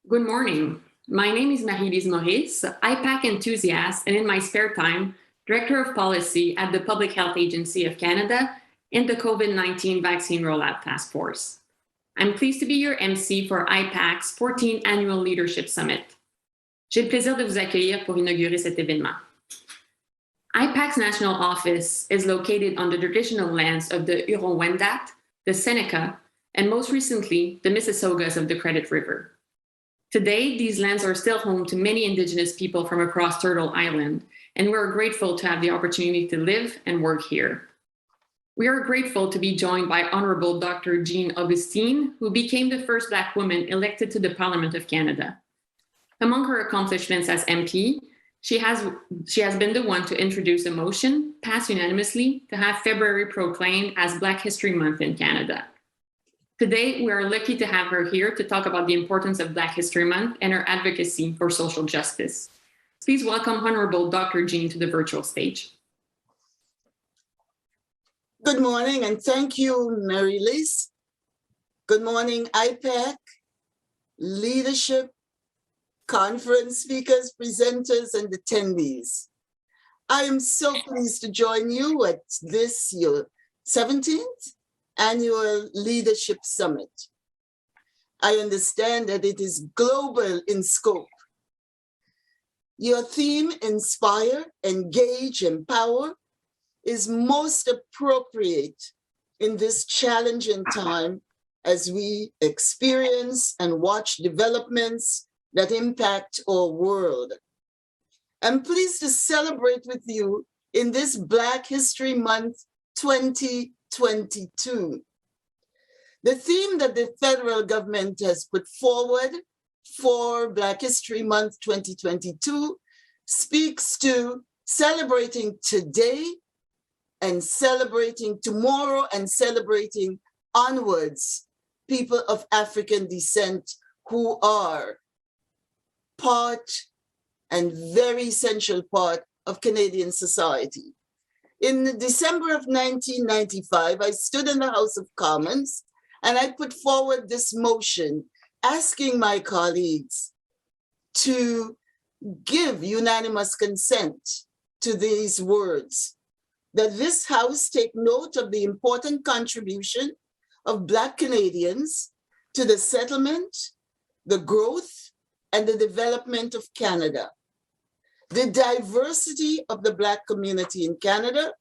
Good morning. My name is Marie-Lise Maurice, IPAC enthusiast, and in my spare time, Director of Policy at the Public Health Agency of Canada and the COVID-19 Vaccine Rollout Task Force. I'm pleased to be your MC for IPAC's 14th Annual Leadership Summit. J'ai le plaisir de vous accueillir pour inaugurer cet événement. IPAC's national office is located on the traditional lands of the Huron-Wendat, the Seneca, and most recently, the Mississaugas of the Credit River. Today, these lands are still home to many Indigenous people from across Turtle Island, and we're grateful to have the opportunity to live and work here. We are grateful to be joined by Honorable Dr. Jean Augustine, who became the first Black woman elected to the Parliament of Canada. Among her accomplishments as MP, she has been the one to introduce a motion, passed unanimously, to have February proclaimed as Black History Month in Canada. Today, we are lucky to have her here to talk about the importance of Black History Month and her advocacy for social justice. Please welcome Honorable Dr. Jean to the virtual stage. Good morning, and thank you, Marie-Lise. Good morning, IPAC, leadership, conference speakers, presenters, and attendees. I am so pleased to join you at this, your 17th Annual Leadership Summit. I understand that it is global in scope. Your theme, Inspire, Engage, Empower, is most appropriate in this challenging time as we experience and watch developments that impact our world. I'm pleased to celebrate with you in this Black History Month 2022. The theme that the federal government has put forward for Black History Month 2022 speaks to celebrating today and celebrating tomorrow and celebrating onwards people of African descent who are part and very essential part of Canadian society. In December of 1995, I stood in the House of Commons and I put forward this motion asking my colleagues to give unanimous consent to these words, that this House take note of the important contribution of Black Canadians to the settlement, the growth, and the development of Canada, the diversity of the Black community in Canada,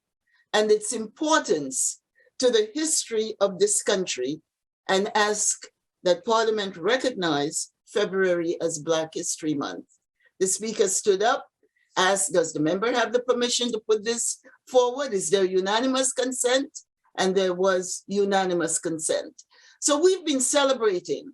and its importance to the history of this country, and ask that Parliament recognize February as Black History Month. The Speaker stood up, asked, does the member have the permission to put this forward? Is there unanimous consent? And there was unanimous consent. So we've been celebrating.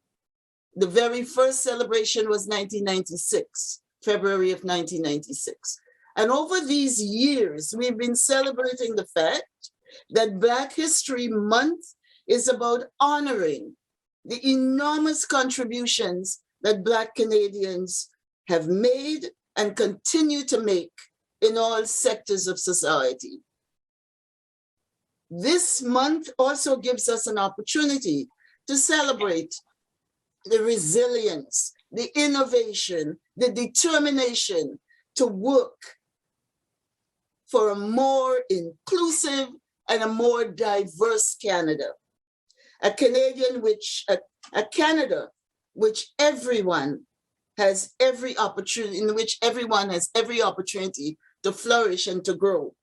The very first celebration was 1996, February of 1996. And over these years, we've been celebrating the fact that Black History Month is about honoring the enormous contributions that Black Canadians have made and continue to make in all sectors of society. This month also gives us an opportunity to celebrate the resilience, the innovation, the determination to work for a more inclusive and a more diverse Canada. A Canada which everyone has every opportunity, in which everyone has every opportunity to flourish and to grow.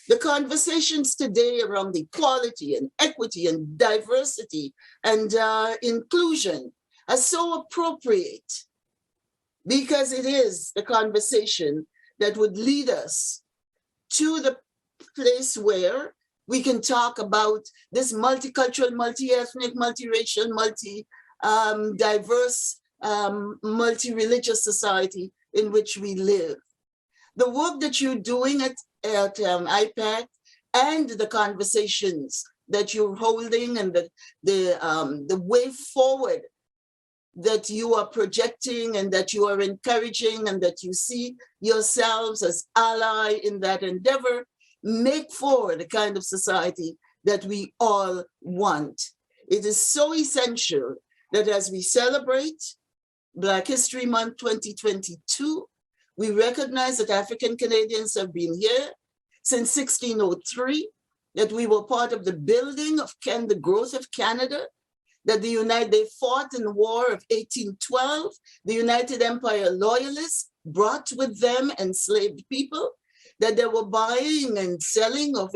The conversations today around equality and equity and diversity and inclusion are so appropriate because it is the conversation that would lead us to the place where we can talk about this multicultural, multi-ethnic, multiracial, diverse, multi-religious society in which we live. The work that you're doing at IPAC and the conversations that you're holding and the way forward that you are projecting and that you are encouraging and that you see yourselves as ally in that endeavor make for the kind of society that we all want. It is so essential that as we celebrate Black History Month 2022, we recognize that African Canadians have been here since 1603, that we were part of the building of the growth of Canada, that they fought in the War of 1812. The United Empire Loyalists brought with them enslaved people, that they were buying and selling of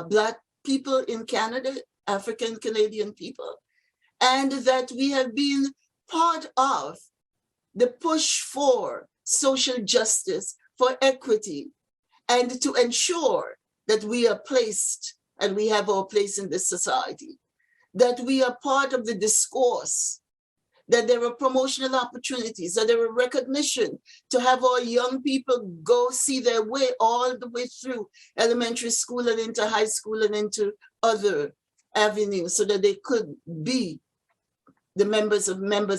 Black people in Canada, African Canadian people, and that we have been part of the push for social justice, for equity, and to ensure that we are placed and we have our place in this society, that we are part of the discourse, that there are promotional opportunities, that there are recognition to have our young people go see their way all the way through elementary school and into high school and into other avenues so that they could be the members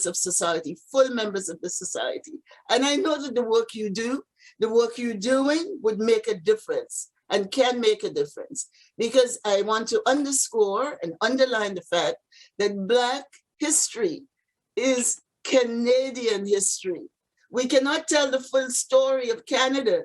of society, full members of the society. And I know that the work you do, the work you're doing would make a difference and can make a difference, because I want to underscore and underline the fact that Black history is Canadian history. We cannot tell the full story of Canada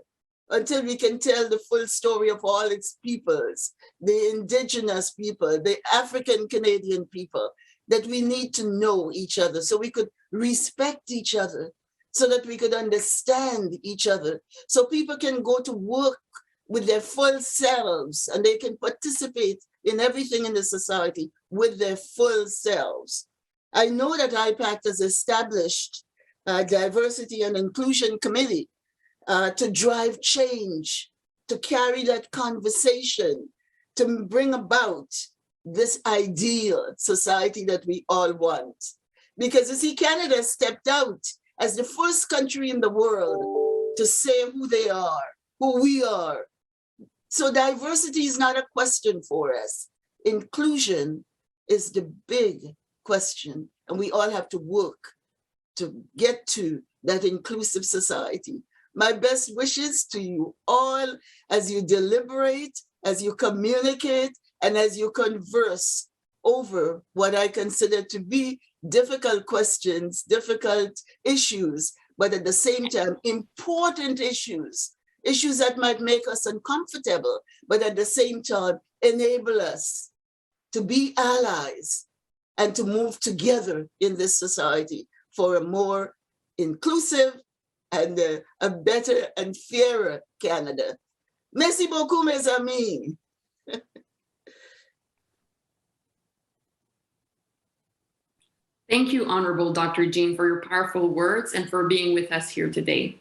until we can tell the full story of all its peoples, the Indigenous people, the African Canadian people, that we need to know each other so we could respect each other, so that we could understand each other, so people can go to work with their full selves and they can participate in everything in the society with their full selves. I know that IPAC has established a diversity and inclusion committee to drive change, to carry that conversation, to bring about this ideal society that we all want. Because you see, Canada stepped out as the first country in the world to say who they are, who we are. So diversity is not a question for us. Inclusion is the big question, and we all have to work to get to that inclusive society. My best wishes to you all as you deliberate, as you communicate, and as you converse over what I consider to be difficult questions, difficult issues, but at the same time, important issues that might make us uncomfortable, but at the same time, enable us to be allies and to move together in this society for a more inclusive and a better and fairer Canada. Merci beaucoup, mes amis. Thank you, Honorable Dr. Jean, for your powerful words and for being with us here today.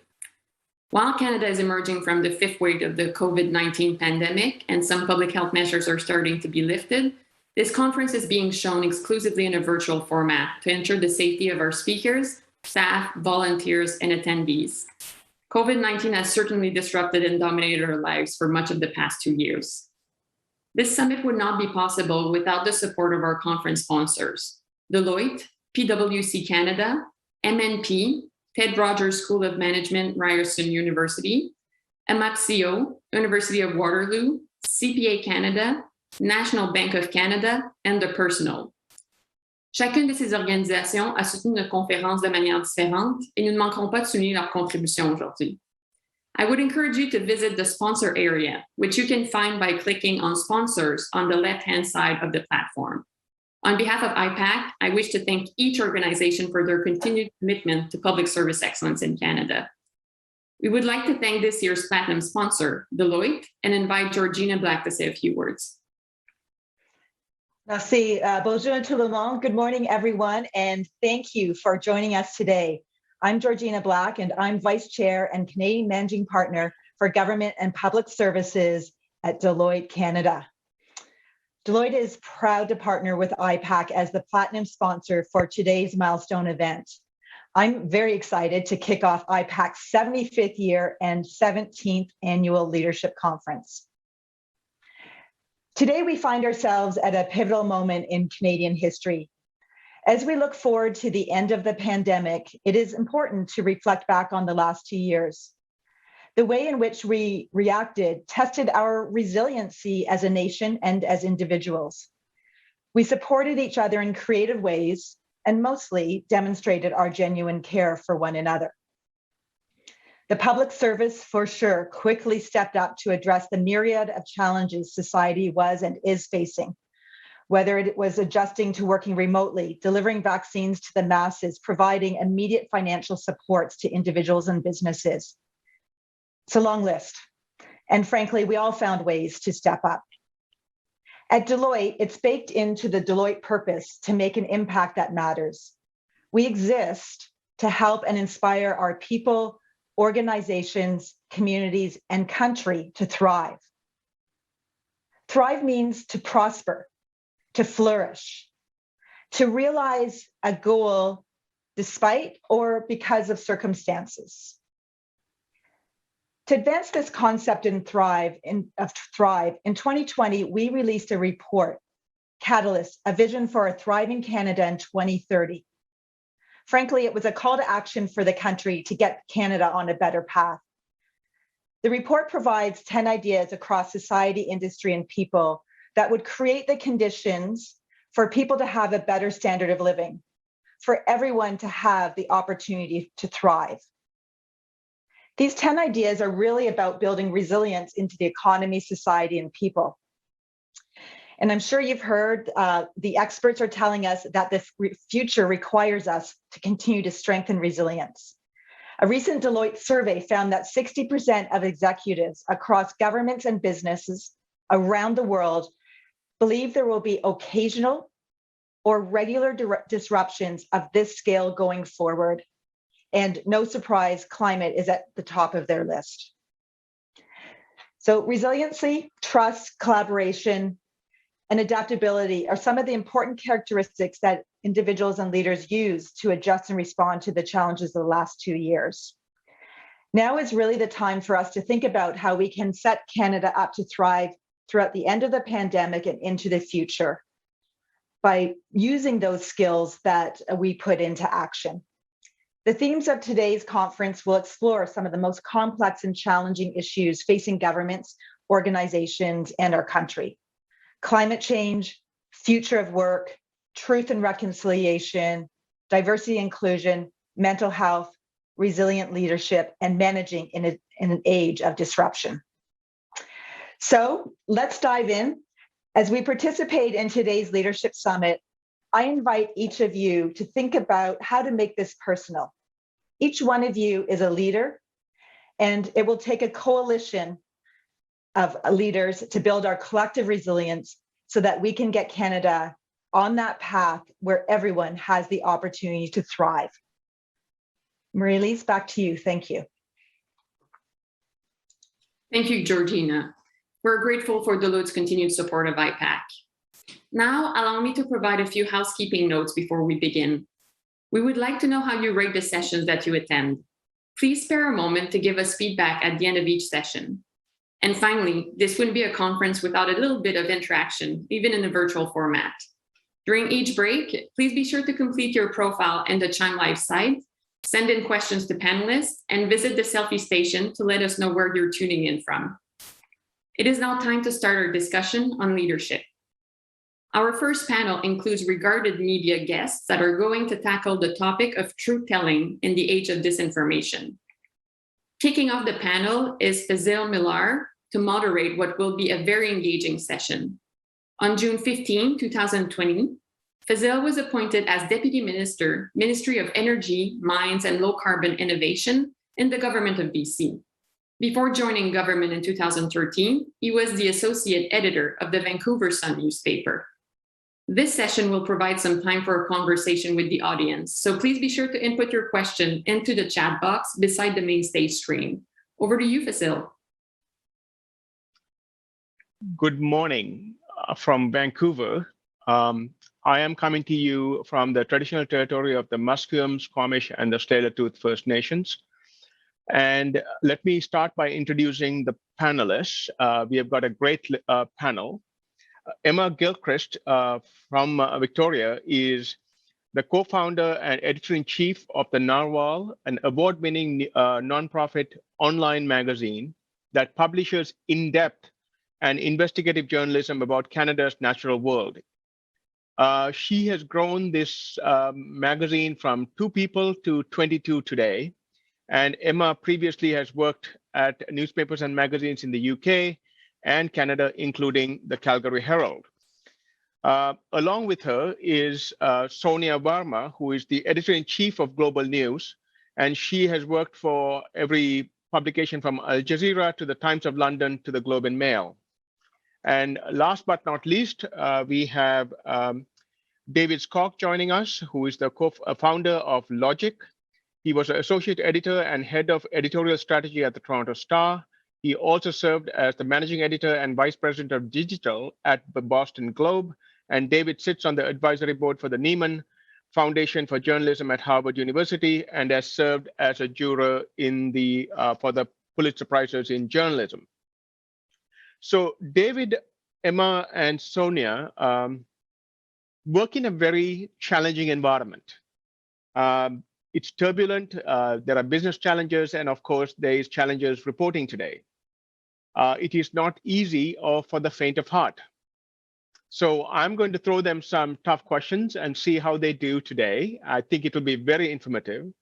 While Canada is emerging from the fifth wave of the COVID-19 pandemic and some public health measures are starting to be lifted, this conference is being shown exclusively in a virtual format to ensure the safety of our speakers, staff, volunteers, and attendees. COVID-19 has certainly disrupted and dominated our lives for much of the past 2 years. This summit would not be possible without the support of our conference sponsors: Deloitte, PwC Canada, MNP, Ted Rogers School of Management, Ryerson University, MAPCO, University of Waterloo, CPA Canada, National Bank of Canada, and The Personal. Chacune de ces organisations a soutenu notre conférence de manière différente et nous ne manquerons pas de souligner leur contribution aujourd'hui. I would encourage you to visit the sponsor area, which you can find by clicking on sponsors on the left-hand side of the platform. On behalf of IPAC, I wish to thank each organization for their continued commitment to public service excellence in Canada. We would like to thank this year's platinum sponsor, Deloitte, and invite Georgina Black to say a few words. Merci. Bonjour tout le monde. Good morning, everyone, and thank you for joining us today. I'm Georgina Black, and I'm Vice Chair and Canadian Managing Partner for Government and Public Services at Deloitte Canada. Deloitte is proud to partner with IPAC as the platinum sponsor for today's milestone event. I'm very excited to kick off IPAC's 75th year and 17th annual leadership conference. Today, we find ourselves at a pivotal moment in Canadian history. As we look forward to the end of the pandemic, it is important to reflect back on the last 2 years. The way in which we reacted tested our resiliency as a nation and as individuals. We supported each other in creative ways, and mostly demonstrated our genuine care for one another. The public service, for sure, quickly stepped up to address the myriad of challenges society was and is facing, whether it was adjusting to working remotely, delivering vaccines to the masses, providing immediate financial supports to individuals and businesses. It's a long list. And frankly, we all found ways to step up. At Deloitte, it's baked into the Deloitte purpose to make an impact that matters. We exist to help and inspire our people, organizations, communities, and country to thrive. Thrive means to prosper, to flourish, to realize a goal despite or because of circumstances. To advance this concept of thrive, in 2020, we released a report, Catalyst, a vision for a thriving Canada in 2030. Frankly, it was a call to action for the country to get Canada on a better path. The report provides 10 ideas across society, industry, and people that would create the conditions for people to have a better standard of living, for everyone to have the opportunity to thrive. These 10 ideas are really about building resilience into the economy, society, and people. And I'm sure you've heard the experts are telling us that this future requires us to continue to strengthen resilience. A recent Deloitte survey found that 60% of executives across governments and businesses around the world believe there will be occasional or regular disruptions of this scale going forward. And no surprise, climate is at the top of their list. So resiliency, trust, collaboration, and adaptability are some of the important characteristics that individuals and leaders use to adjust and respond to the challenges of the last 2 years. Now is really the time for us to think about how we can set Canada up to thrive throughout the end of the pandemic and into the future by using those skills that we put into action. The themes of today's conference will explore some of the most complex and challenging issues facing governments, organizations, and our country. Climate change, future of work, truth and reconciliation, diversity inclusion, mental health, resilient leadership, and managing in an age of disruption. So let's dive in. As we participate in today's Leadership Summit, I invite each of you to think about how to make this personal. Each one of you is a leader, and it will take a coalition of leaders to build our collective resilience so that we can get Canada on that path where everyone has the opportunity to thrive. Marie-Lise, back to you. Thank you. Thank you, Georgina. We're grateful for Deloitte's continued support of IPAC. Now, allow me to provide a few housekeeping notes before we begin. We would like to know how you rate the sessions that you attend. Please spare a moment to give us feedback at the end of each session. And finally, this wouldn't be a conference without a little bit of interaction, even in a virtual format. During each break, please be sure to complete your profile in the Chime Live site, send in questions to panelists, and visit the selfie station to let us know where you're tuning in from. It is now time to start our discussion on leadership. Our first panel includes regarded media guests that are going to tackle the topic of truth-telling in the age of disinformation. Kicking off the panel is Fazil Millar to moderate what will be a very engaging session. On June 15, 2020, Fazil was appointed as Deputy Minister, Ministry of Energy, Mines, and Low Carbon Innovation in the government of BC. Before joining government in 2013, he was the associate editor of the Vancouver Sun newspaper. This session will provide some time for a conversation with the audience, so please be sure to input your question into the chat box beside the main stage screen. Over to you, Fazil. Good morning from Vancouver. I am coming to you from the traditional territory of the Musqueam, Squamish, and the Tsleil-Waututh First Nations. And let me start by introducing the panelists. We have got a great panel. Emma Gilchrist from Victoria is the co-founder and editor-in-chief of the Narwhal, an award-winning nonprofit online magazine that publishes in-depth and investigative journalism about Canada's natural world. She has grown this magazine from 2 people to 22 today. And Emma previously has worked at newspapers and magazines in the UK and Canada, including the Calgary Herald. Along with her is Sonia Varma, who is the editor-in-chief of Global News, and she has worked for every publication from Al Jazeera to the Times of London to the Globe and Mail. And last but not least, we have David Skok joining us, who is the co-founder of Logic. He was an associate editor and head of editorial strategy at the Toronto Star. He also served as the managing editor and vice president of digital at the Boston Globe. And David sits on the advisory board for the Nieman Foundation for Journalism at Harvard University and has served as a juror in for the Pulitzer Prizes in journalism. So David, Emma, and Sonia work in a very challenging environment. It's turbulent, there are business challenges, and of course, there is challenges reporting today. It is not easy or for the faint of heart. So I'm going to throw them some tough questions and see how they do today. I think it will be very informative.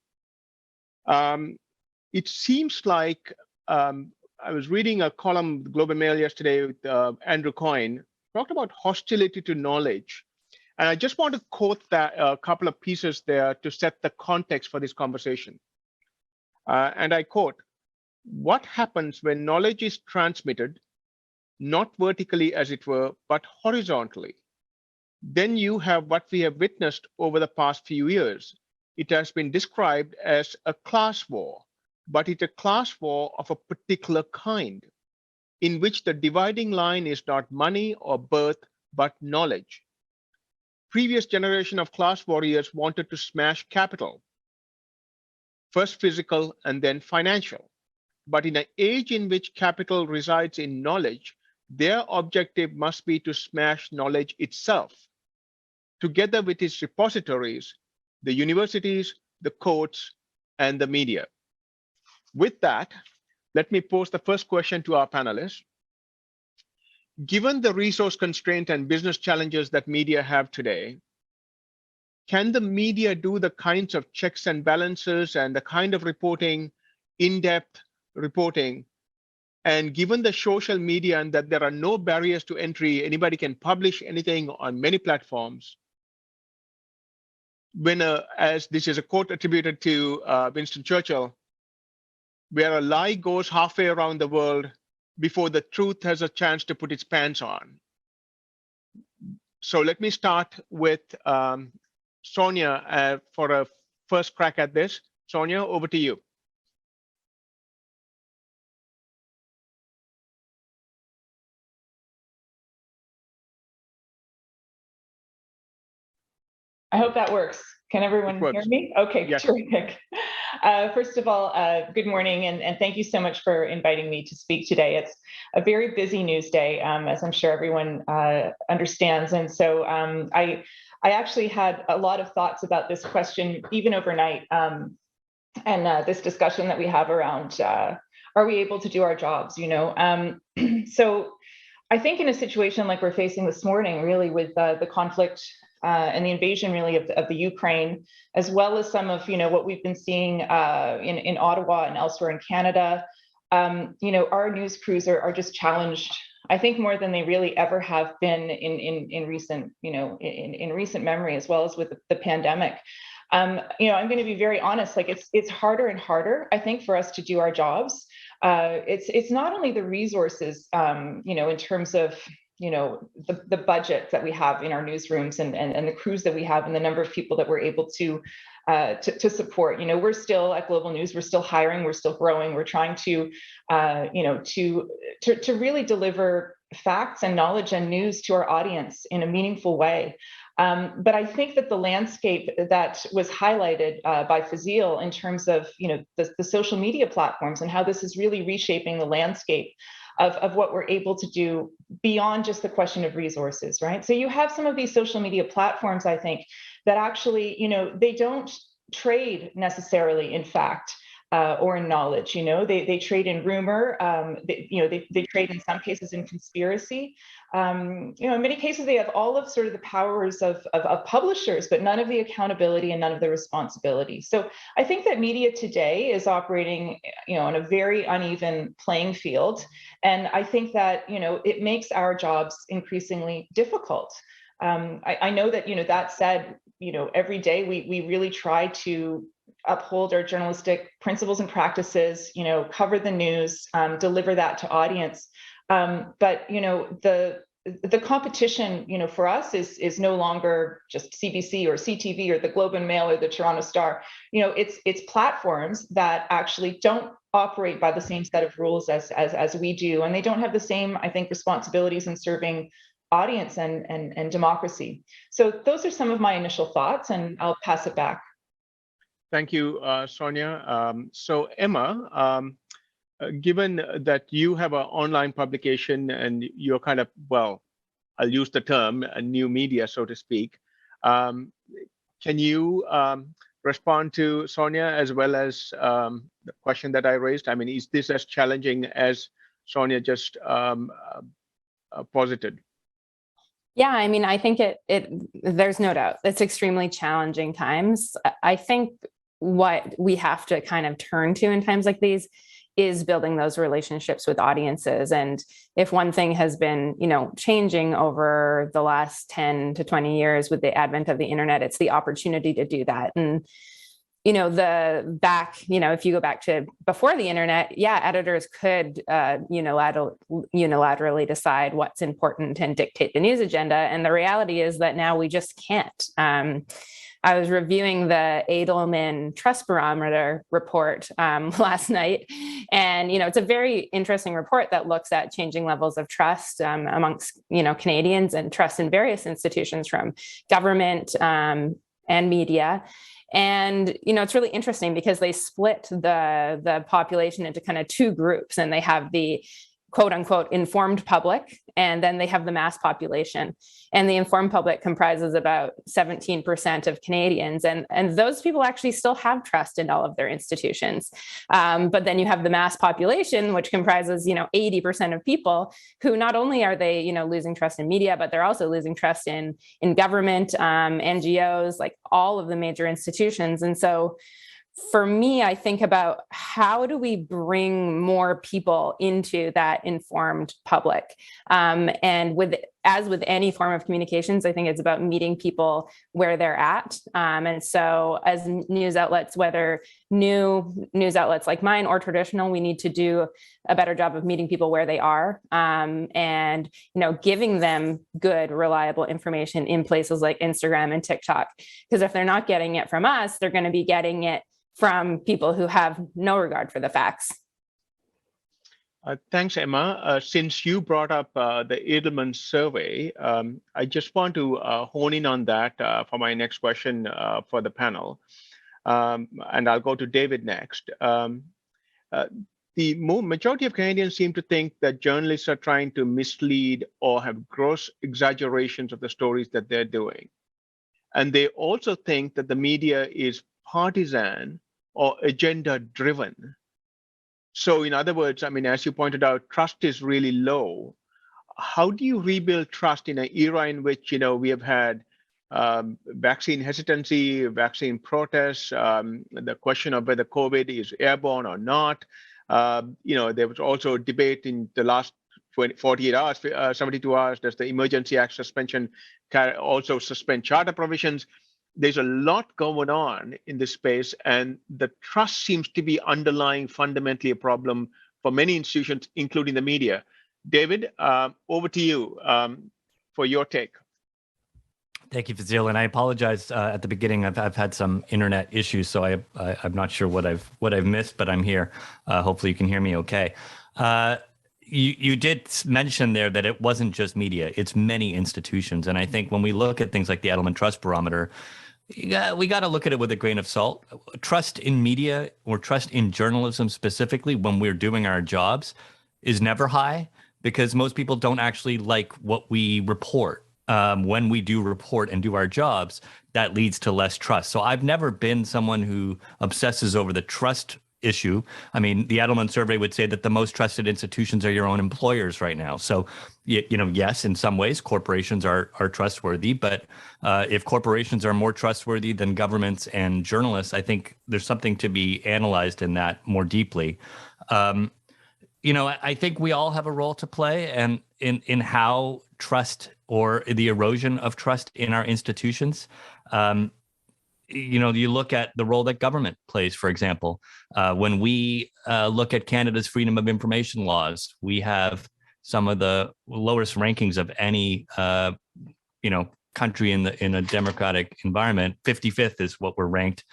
It seems like, I was reading a column, Globe and Mail yesterday with Andrew Coyne, talked about hostility to knowledge. And I just want to quote that a couple of pieces there to set the context for this conversation. And I quote, "What happens when knowledge is transmitted, not vertically as it were, but horizontally? Then you have what we have witnessed over the past few years. It has been described as a class war, but it's a class war of a particular kind, in which the dividing line is not money or birth, but knowledge. Previous generation of class warriors wanted to smash capital, first physical and then financial. But in an age in which capital resides in knowledge, their objective must be to smash knowledge itself, together with its repositories, the universities, the courts, and the media." With that, let me pose the first question to our panelists. Given the resource constraint and business challenges that media have today, can the media do the kinds of checks and balances and the kind of reporting, in-depth reporting, and given the social media and that there are no barriers to entry, anybody can publish anything on many platforms, when as this is a quote attributed to Winston Churchill, where a lie goes halfway around the world before the truth has a chance to put its pants on. So let me start with Sonia for a first crack at this. Sonia, over to you. I hope that works. Can everyone hear me? Okay, yes. Terrific. First of all, good morning, and thank you so much for inviting me to speak today. It's a very busy news day, as I'm sure everyone understands. And so I actually had a lot of thoughts about this question even overnight, and this discussion that we have around, are we able to do our jobs, you know? So I think in a situation like we're facing this morning, really with the conflict and the invasion really of the Ukraine, as well as some of what we've been seeing in Ottawa and elsewhere in Canada, our news crews are just challenged, I think, more than they really ever have been in recent in recent memory, as well as with the pandemic. I'm going to be very honest, like it's harder and harder, I think, for us to do our jobs. It's not only the resources, in terms of the budget that we have in our newsrooms and the crews that we have and the number of people that we're able to support. We're still at Global News, we're still hiring, we're still growing, we're trying to really deliver facts and knowledge and news to our audience in a meaningful way. But I think that the landscape that was highlighted by Fazil in terms of the social media platforms and how this is really reshaping the landscape of what we're able to do beyond just the question of resources, right? So you have some of these social media platforms, I think, that actually, they don't trade necessarily in fact. or in knowledge. They trade in rumor. They trade in some cases in conspiracy. In many cases they have all of sort of the powers of publishers, but none of the accountability and none of the responsibility. So I think that media today is operating, on a very uneven playing field, and I think that it makes our jobs increasingly difficult. I know that that said, every day we really try to uphold our journalistic principles and practices, cover the news, deliver that to audience. But the competition, for us is no longer just CBC or CTV or the Globe and Mail or the Toronto Star. It's platforms that actually don't operate by the same set of rules as we do, and they don't have the same, I think, responsibilities in serving audience and democracy. So those are some of my initial thoughts, and I'll pass it back. Thank you, Sonia. So Emma, given that you have an online publication and you're kind of, well, I'll use the term new media, so to speak. Can you respond to Sonia as well as the question that I raised? I mean, is this as challenging as Sonia just posited? Yeah, I mean, I think there's no doubt it's extremely challenging times. I think what we have to kind of turn to in times like these is building those relationships with audiences. And if one thing has been, changing over the last 10 to 20 years with the advent of the internet, it's the opportunity to do that. And if you go back to before the internet, editors could unilaterally decide what's important and dictate the news agenda. And the reality is that now we just can't. I was reviewing the Edelman Trust Barometer report last night, and it's a very interesting report that looks at changing levels of trust amongst Canadians and trust in various institutions, from government and media. And it's really interesting because they split the population into kind of two groups, and they have the quote unquote informed public, and then they have the mass population. And the informed public comprises about 17% of Canadians, and those people actually still have trust in all of their institutions. But then you have the mass population, which comprises 80% of people who not only are they losing trust in media, but they're also losing trust in government, NGOs, like all of the major institutions. And so for me, I think about how do we bring more people into that informed public? And as with any form of communications, I think it's about meeting people where they're at. And so as news outlets, whether new news outlets like mine or traditional, we need to do a better job of meeting people where they are, and giving them good, reliable information in places like Instagram and TikTok. Because if they're not getting it from us, they're going to be getting it from people who have no regard for the facts. Thanks, Emma. Since you brought up the Edelman survey, I just want to hone in on that for my next question for the panel. And I'll go to David next. The majority of Canadians seem to think that journalists are trying to mislead or have gross exaggerations of the stories that they're doing. And they also think that the media is partisan or agenda driven. So in other words, I mean, as you pointed out, trust is really low. How do you rebuild trust in an era in which, we have had vaccine hesitancy, vaccine protests, the question of whether COVID is airborne or not? There was also a debate in the last 48 hours, 72 hours, does the Emergency Act suspension also suspend charter provisions? There's a lot going on in this space, and the trust seems to be underlying fundamentally a problem for many institutions, including the media. David, over to you for your take. Thank you, Fazil, and I apologize at the beginning. I've had some internet issues, so I'm not sure what I've missed, but I'm here. Hopefully, you can hear me okay. You did mention there that it wasn't just media; it's many institutions, and I think when we look at things like the Edelman Trust Barometer, we got to look at it with a grain of salt. Trust in media or trust in journalism specifically when we're doing our jobs is never high, because most people don't actually like what we report. When we do report and do our jobs, that leads to less trust. So I've never been someone who obsesses over the trust issue. I mean, the Edelman survey would say that the most trusted institutions are your own employers right now. So, yes, in some ways, corporations are trustworthy, but if corporations are more trustworthy than governments and journalists, I think there's something to be analyzed in that more deeply. I think we all have a role to play, and in how trust or the erosion of trust in our institutions. You look at the role that government plays, for example. When we look at Canada's freedom of information laws, we have some of the lowest rankings of any, country in a democratic environment. 55th is what we're ranked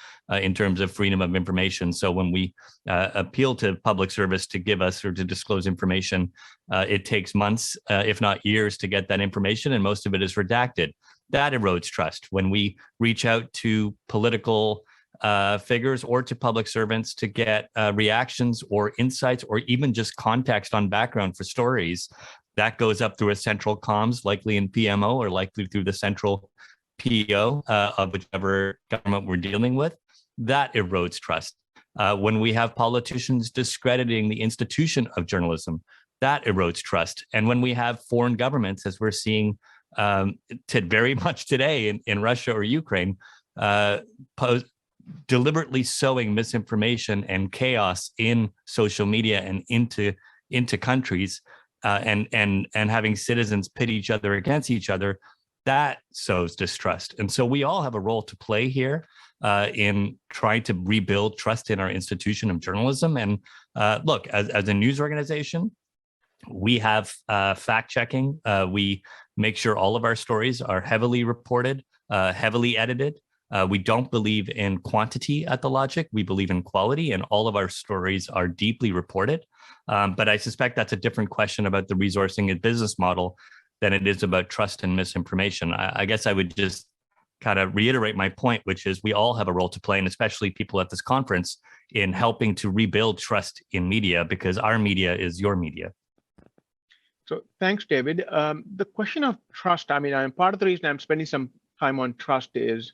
in terms of freedom of information. So when we appeal to public service to give us or to disclose information, it takes months, if not years, to get that information, and most of it is redacted. That erodes trust. When we reach out to political figures or to public servants to get reactions or insights or even just context on background for stories, that goes up through a central comms, likely in PMO or likely through the central PO of whichever government we're dealing with. That erodes trust. When we have politicians discrediting the institution of journalism, that erodes trust. And when we have foreign governments, as we're seeing very much today in Russia or Ukraine, deliberately sowing misinformation and chaos in social media and into countries, and having citizens pit each other against each other, that sows distrust. And so we all have a role to play here in trying to rebuild trust in our institution of journalism. And look, as a news organization, we have fact checking. We make sure all of our stories are heavily reported, heavily edited. We don't believe in quantity at The Logic. We believe in quality, and all of our stories are deeply reported. But I suspect that's a different question about the resourcing and business model than it is about trust and misinformation. I guess I would just kind of reiterate my point, which is we all have a role to play, and especially people at this conference, in helping to rebuild trust in media, because our media is your media. So thanks, David. The question of trust, part of the reason I'm spending some time on trust is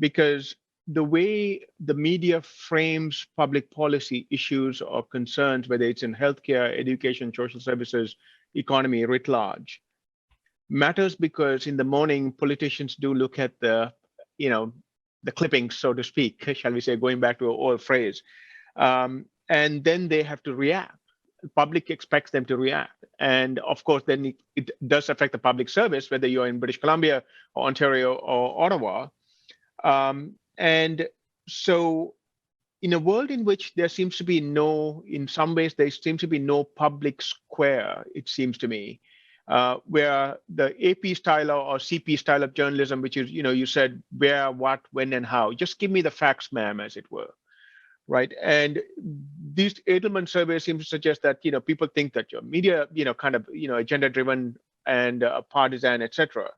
because the way the media frames public policy issues or concerns, whether it's in healthcare, education, social services, economy writ large, matters, because in the morning, politicians do look at the clippings, so to speak, shall we say, going back to an old phrase, and then they have to react. The public expects them to react. And of course, then it does affect the public service, whether you're in British Columbia or Ontario or Ottawa. And so in a world in which there seems to be in some ways, there seems to be no public square, it seems to me, where the AP style or CP style of journalism, which is, you said where, what, when, and how, just give me the facts, ma'am, as it were. Right. And these Edelman surveys seem to suggest that, people think that your media, agenda driven and partisan, etc.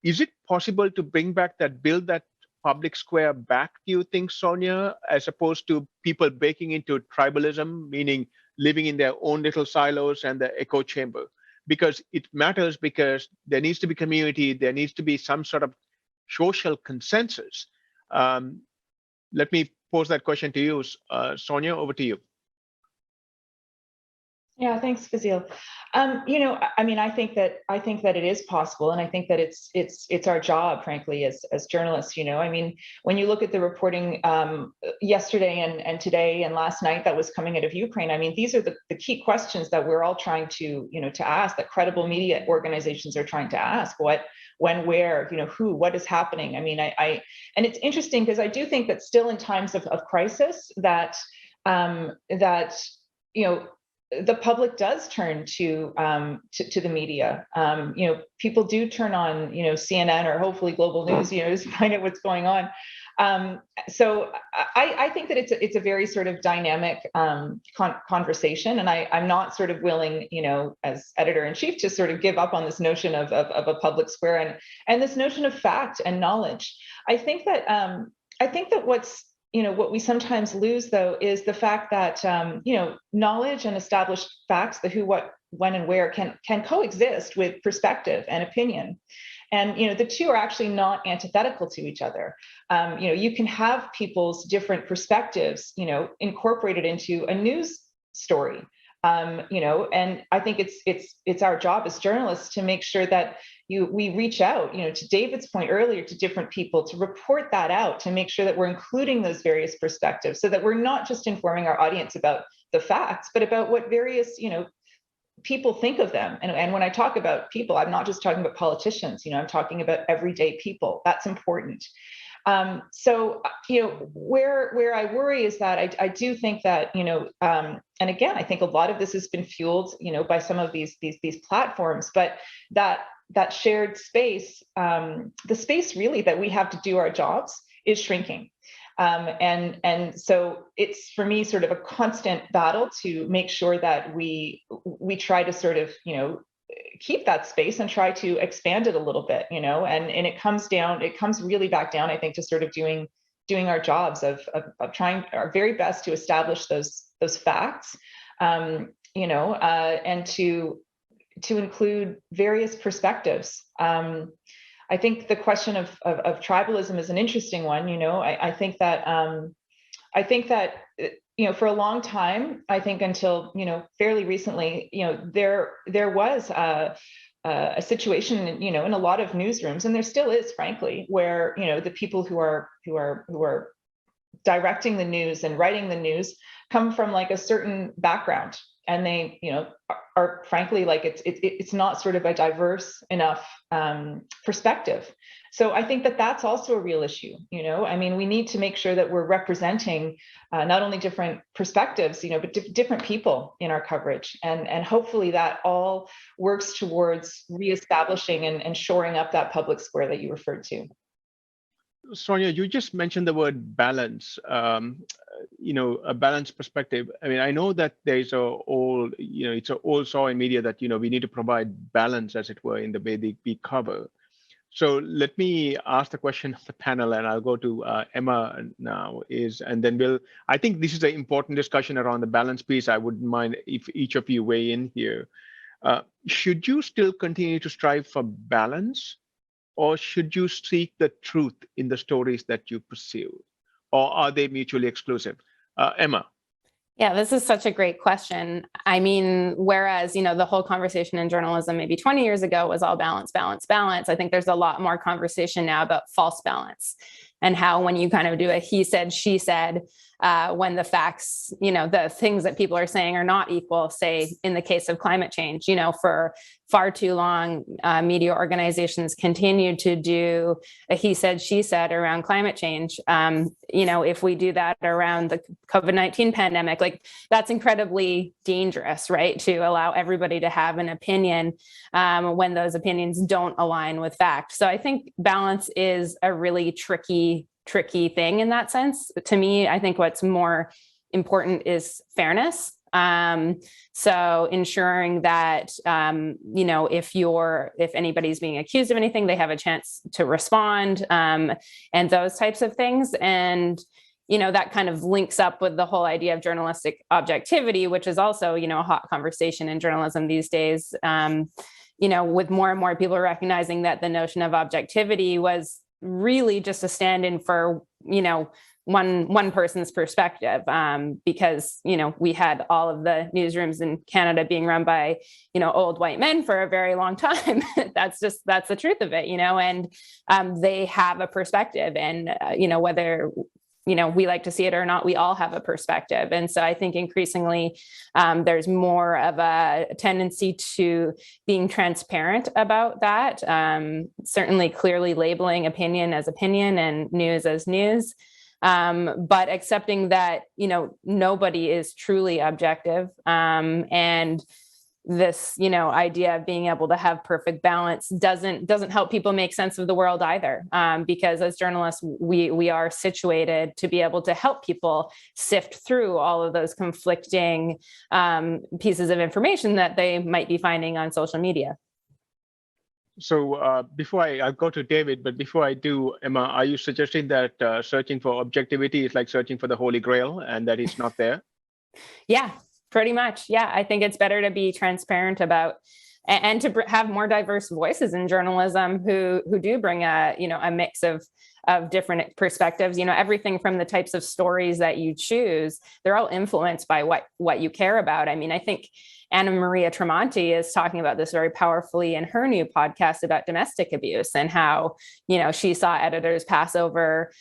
Is it possible to build that public square back, do you think, Sonia, as opposed to people breaking into tribalism, meaning living in their own little silos and the echo chamber? Because it matters, because there needs to be community, there needs to be some sort of social consensus. Let me pose that question to you, Sonia, over to you. Yeah, thanks, Fazil. I think that it is possible, and I think that it's our job, frankly, as journalists. When you look at the reporting yesterday and today and last night that was coming out of Ukraine, these are the key questions that we're all trying to ask, that credible media organizations are trying to ask: what, when, where, who, what is happening. And it's interesting because I do think that still in times of crisis that the public does turn to the media. People do turn on, CNN or hopefully Global News, to find out what's going on. So I think that it's a very sort of dynamic conversation, and I'm not sort of willing, as editor-in-chief, to sort of give up on this notion of a public square and this notion of fact and knowledge. I think that what we sometimes lose, though, is the fact that knowledge and established facts, the who, what, when, and where, can coexist with perspective and opinion. And the two are actually not antithetical to each other. You can have people's different perspectives, incorporated into a news story. And I think it's our job as journalists to make sure that we reach out, to David's point earlier, to different people, to report that out, to make sure that we're including those various perspectives, so that we're not just informing our audience about the facts, but about what various, people think of them. And when I talk about people, I'm not just talking about politicians, I'm talking about everyday people. That's important. So where I worry is that I do think that, and again, I think a lot of this has been fueled, by some of these platforms, but that shared space, the space really that we have to do our jobs, is shrinking. And so it's, for me, sort of a constant battle to make sure that we try to sort of, keep that space and try to expand it a little bit, and it comes really back down, I think, to sort of doing our jobs of trying our very best to establish those facts, and to include various perspectives. I think the question of tribalism is an interesting one. I think that for a long time, I think until fairly recently, there was a situation, in a lot of newsrooms, and there still is, frankly, where the people who are directing the news and writing the news come from like a certain background, and they are frankly like it's not sort of a diverse enough perspective. So I think that that's also a real issue. I mean, we need to make sure that we're representing not only different perspectives, but different people in our coverage, and hopefully that all works towards reestablishing and shoring up that public square that you referred to. Sonia, you just mentioned the word balance, a balanced perspective. I mean, I know that there's it's an old saw in media that, we need to provide balance, as it were, in the way we cover. So let me ask the question of the panel, and I'll go to Emma now, and then I think this is an important discussion around the balance piece. I wouldn't mind if each of you weigh in here. Should you still continue to strive for balance? Or should you seek the truth in the stories that you pursue? Or are they mutually exclusive? Emma. Yeah, this is such a great question. I mean, whereas, the whole conversation in journalism maybe 20 years ago was all balance, balance, balance, I think there's a lot more conversation now about false balance, and how when you kind of do a he said, she said, when the facts, the things that people are saying are not equal, say in the case of climate change, for far too long, media organizations continue to do a he said, she said around climate change. If we do that around the COVID-19 pandemic, like that's incredibly dangerous, right? To allow everybody to have an opinion when those opinions don't align with fact. So I think balance is a really tricky thing in that sense. To me, I think what's more important is fairness. So ensuring that, if anybody's being accused of anything, they have a chance to respond, and those types of things. And, that kind of links up with the whole idea of journalistic objectivity, which is also, a hot conversation in journalism these days. With more and more people recognizing that the notion of objectivity was really just a stand-in for, one person's perspective, because, we had all of the newsrooms in Canada being run by, old white men for a very long time. That's the truth of it, and they have a perspective, and, whether we like to see it or not, we all have a perspective. And so I think increasingly there's more of a tendency to being transparent about that. Certainly clearly labeling opinion as opinion and news as news. But accepting that, nobody is truly objective. And this, idea of being able to have perfect balance doesn't help people make sense of the world either. Because as journalists, we are situated to be able to help people sift through all of those conflicting pieces of information that they might be finding on social media. So before I'll go to David, but before I do, Emma, are you suggesting that searching for objectivity is like searching for the Holy Grail and that it's not there? Yeah. Pretty much. Yeah. I think it's better to be transparent about and to have more diverse voices in journalism who do bring a mix of different perspectives. Everything from the types of stories that you choose, they're all influenced by what you care about. I mean, I think Anna Maria Tremonti is talking about this very powerfully in her new podcast about domestic abuse, and how, she saw editors pass over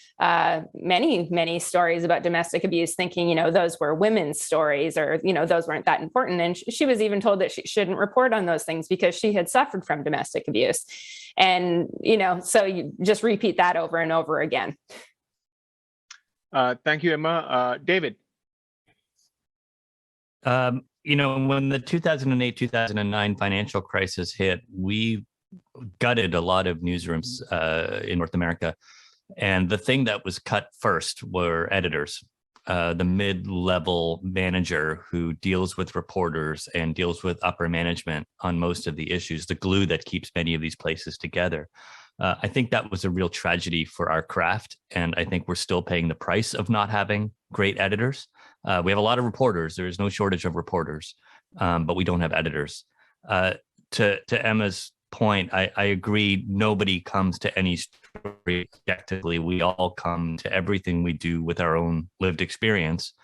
many stories about domestic abuse, thinking, those were women's stories, or, those weren't that important. And she was even told that she shouldn't report on those things because she had suffered from domestic abuse. And, so you just repeat that over and over again. Thank you, Emma. David. When the 2008-2009 financial crisis hit, we gutted a lot of newsrooms in North America. And the thing that was cut first were editors, the mid-level manager who deals with reporters and deals with upper management on most of the issues, the glue that keeps many of these places together. I think that was a real tragedy for our craft. And I think we're still paying the price of not having great editors. We have a lot of reporters. There is no shortage of reporters, but we don't have editors. To Emma's point, I agree. Nobody comes to any story objectively. We all come to everything we do with our own lived experience.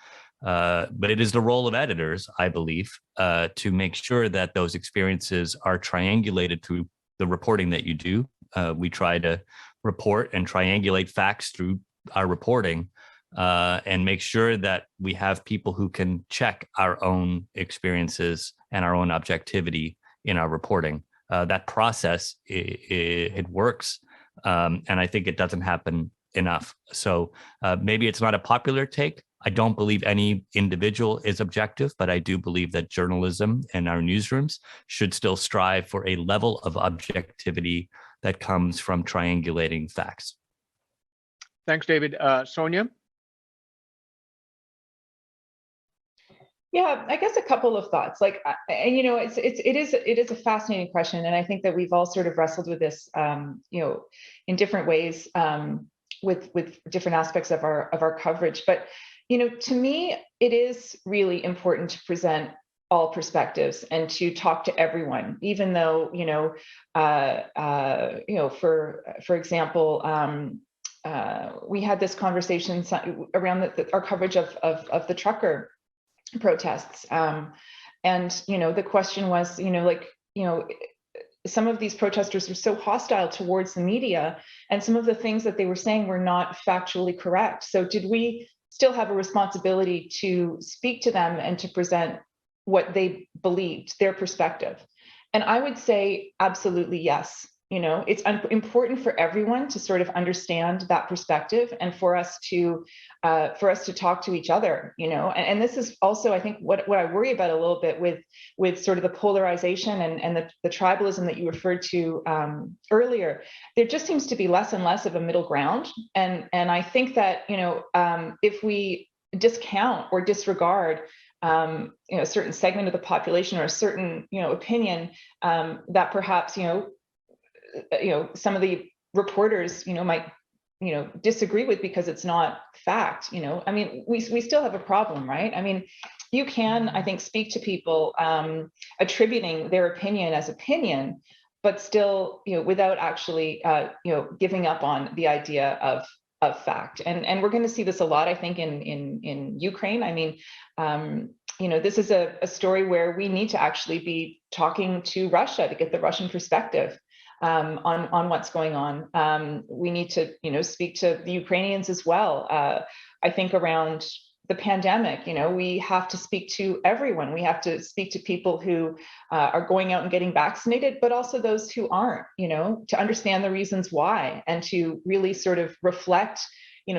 But it is the role of editors, I believe, to make sure that those experiences are triangulated through the reporting that you do. We try to report and triangulate facts through our reporting, and make sure that we have people who can check our own experiences and our own objectivity in our reporting. That process, it works, and I think it doesn't happen enough. So maybe it's not a popular take. I don't believe any individual is objective, but I do believe that journalism and our newsrooms should still strive for a level of objectivity that comes from triangulating facts. Thanks, David. Sonia? Yeah, I guess a couple of thoughts. It is a fascinating question, and I think that we've all sort of wrestled with this, in different ways, with different aspects of our coverage. But to me, it is really important to present all perspectives and to talk to everyone, even though for example. We had this conversation around our coverage of the trucker protests, and the question was, some of these protesters were so hostile towards the media, and some of the things that they were saying were not factually correct. So did we still have a responsibility to speak to them and to present what they believed, their perspective? And I would say absolutely yes. It's important for everyone to sort of understand that perspective, and for us to talk to each other. And this is also, I think, what I worry about a little bit with sort of the polarization and the tribalism that you referred to earlier. There just seems to be less and less of a middle ground, and I think that if we discount or disregard a certain segment of the population or a certain opinion, that perhaps some of the reporters might disagree with because it's not fact. I mean, we still have a problem, right? I mean, you can, I think, speak to people attributing their opinion as opinion, but still without actually giving up on the idea of fact. And we're going to see this a lot, I think, in Ukraine. I mean, this is a story where we need to actually be talking to Russia to get the Russian perspective on what's going on. We need to, speak to the Ukrainians as well. I think around the pandemic, we have to speak to everyone. We have to speak to people who are going out and getting vaccinated, but also those who aren't, to understand the reasons why, and to really sort of reflect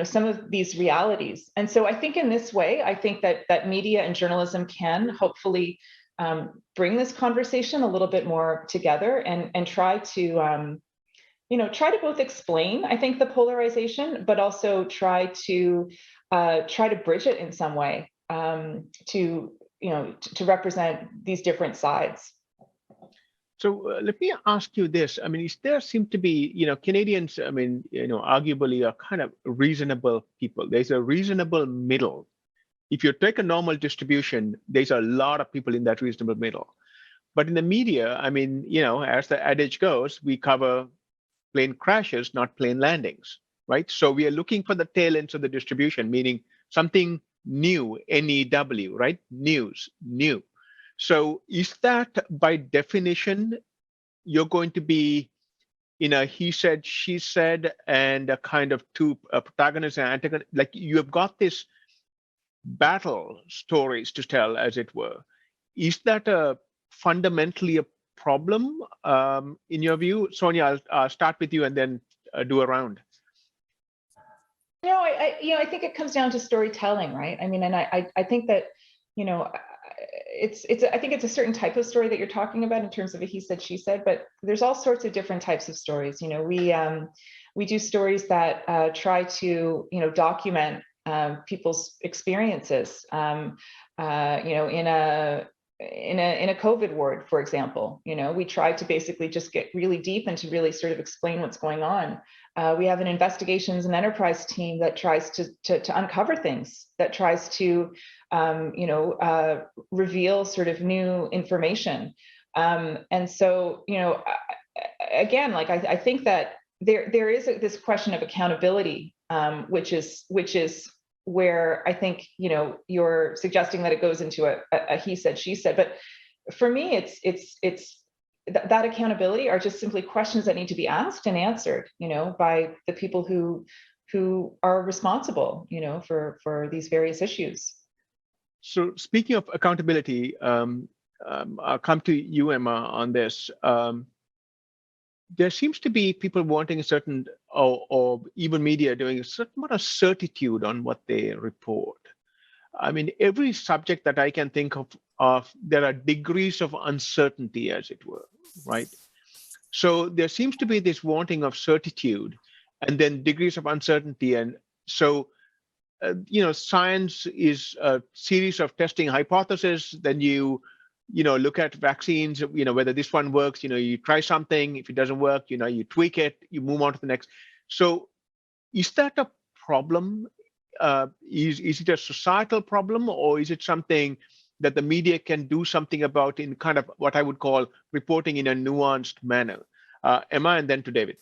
some of these realities. And so I think in this way, I think that media and journalism can hopefully bring this conversation a little bit more together, and try to both explain, I think, the polarization, but also try to bridge it in some way, to represent these different sides. So let me ask you this. I mean, there seem to be, Canadians, I mean, arguably are kind of reasonable people. There's a reasonable middle. If you take a normal distribution, there's a lot of people in that reasonable middle. But in the media, I mean, as the adage goes, we cover plane crashes, not plane landings, right? So we are looking for the tail ends of the distribution, meaning something new, NEW, right? News, new. So is that by definition, you're going to be in a he said, she said, and a kind of two protagonists and antagonists? Like you have got this battle stories to tell, as it were. Is that fundamentally a problem in your view? Sonia, I'll start with you and then do a round. No, I think it comes down to storytelling, right? I mean, and I think that, I think it's a certain type of story that you're talking about in terms of a he said, she said, but there's all sorts of different types of stories. We do stories that try to, document people's experiences. In a COVID ward, for example, we try to basically just get really deep and to really sort of explain what's going on. We have an investigations and enterprise team that tries to uncover things, that tries to, reveal sort of new information. And so, again, like I think that there is this question of accountability, which is where I think, you're suggesting that it goes into a he said, she said. But for me, it's that accountability are just simply questions that need to be asked and answered, by the people who are responsible, for these various issues. So speaking of accountability, I'll come to you, Emma, on this. There seems to be people wanting a certain, or even media doing a certain amount of certitude on what they report. I mean, every subject that I can think of, there are degrees of uncertainty, as it were, right? So there seems to be this wanting of certitude and then degrees of uncertainty. And so, science is a series of testing hypotheses. Then you look at vaccines, whether this one works, you try something. If it doesn't work, you tweak it, you move on to the next. So is that a problem? Is it a societal problem, or is it something that the media can do something about in kind of what I would call reporting in a nuanced manner? Emma, and then to David.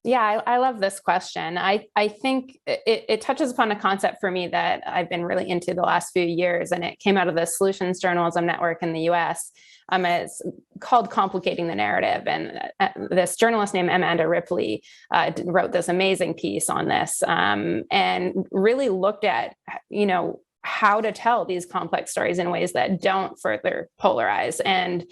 Yeah, I love this question. I think it touches upon a concept for me that I've been really into the last few years, and it came out of the Solutions Journalism Network in the US. It's called Complicating the Narrative. And this journalist named Amanda Ripley wrote this amazing piece on this and really looked at, how to tell these complex stories in ways that don't further polarize. And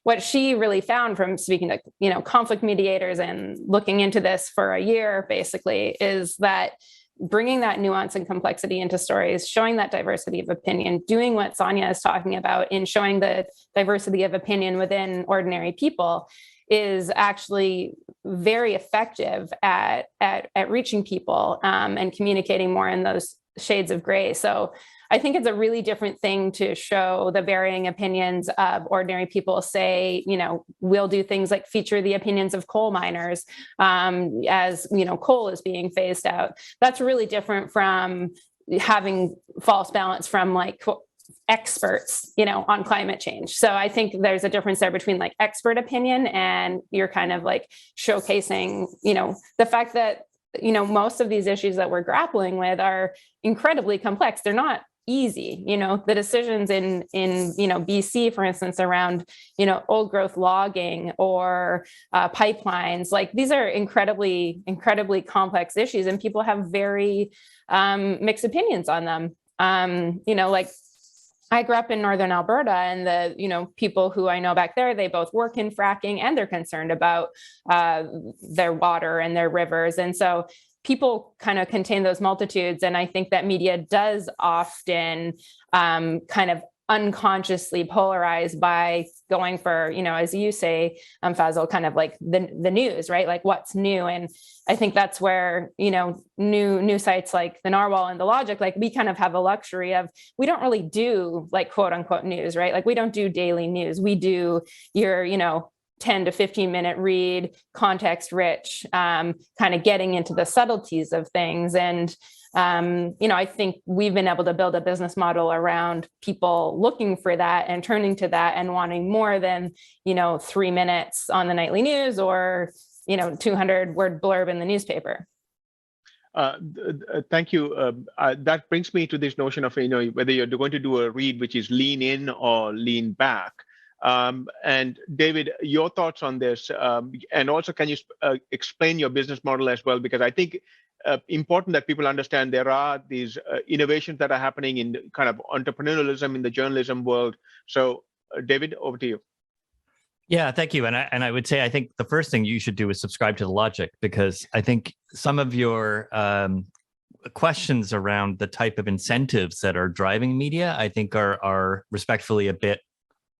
what she really found from speaking to, conflict mediators and looking into this for a year, basically, is that bringing that nuance and complexity into stories, showing that diversity of opinion, doing what Sonia is talking about in showing the diversity of opinion within ordinary people is actually very effective at reaching people and communicating more in those shades of gray. So I think it's a really different thing to show the varying opinions of ordinary people. Say, we'll do things like feature the opinions of coal miners as, coal is being phased out. That's really different from having false balance from like experts, on climate change. So I think there's a difference there between like expert opinion and you're kind of like showcasing, the fact that, most of these issues that we're grappling with are incredibly complex. They're not easy. The decisions in BC, for instance, around, old growth logging or pipelines, like these are incredibly, incredibly complex issues, and people have very mixed opinions on them. Like I grew up in Northern Alberta, and the, people who I know back there, they both work in fracking and they're concerned about their water and their rivers. And so people kind of contain those multitudes. And I think that media does often kind of unconsciously polarize by going for, as you say, Fazil, kind of like the news, right? Like what's new. And I think that's where, new sites like the Narwhal and the Logic, like we kind of have a luxury of, we don't really do like quote unquote news, right? Like we don't do daily news. We do your, 10 to 15 minute read, context rich, kind of getting into the subtleties of things. And, I think we've been able to build a business model around people looking for that and turning to that and wanting more than, 3 minutes on the nightly news or, 200-word blurb in the newspaper. Thank you. That brings me to this notion of, whether you're going to do a read which is lean in or lean back. And David, your thoughts on this, and also can you explain your business model as well? Because I think important that people understand there are these innovations that are happening in kind of entrepreneurialism in the journalism world. So, David, over to you. Yeah, thank you. And I would say I think the first thing you should do is subscribe to the logic, because I think some of your questions around the type of incentives that are driving media, I think are respectfully a bit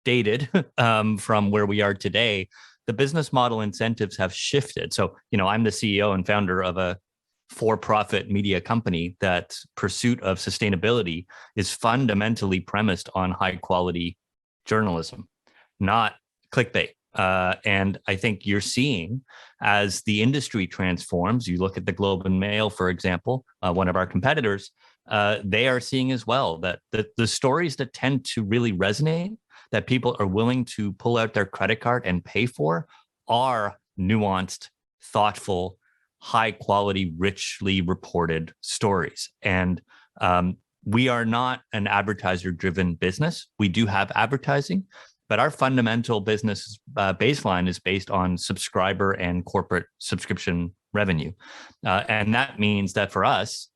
dated from where we are today. The business model incentives have shifted. So, I'm the CEO and founder of a for-profit media company that pursuit of sustainability is fundamentally premised on high quality journalism, not clickbait. And I think you're seeing, as the industry transforms, you look at the Globe and Mail, for example, one of our competitors, they are seeing as well that the stories that tend to really resonate, that people are willing to pull out their credit card and pay for, are nuanced, thoughtful, high quality, richly reported stories. And we are not an advertiser driven business. We do have advertising, but our fundamental business baseline is based on subscriber and corporate subscription revenue. And that means that for us,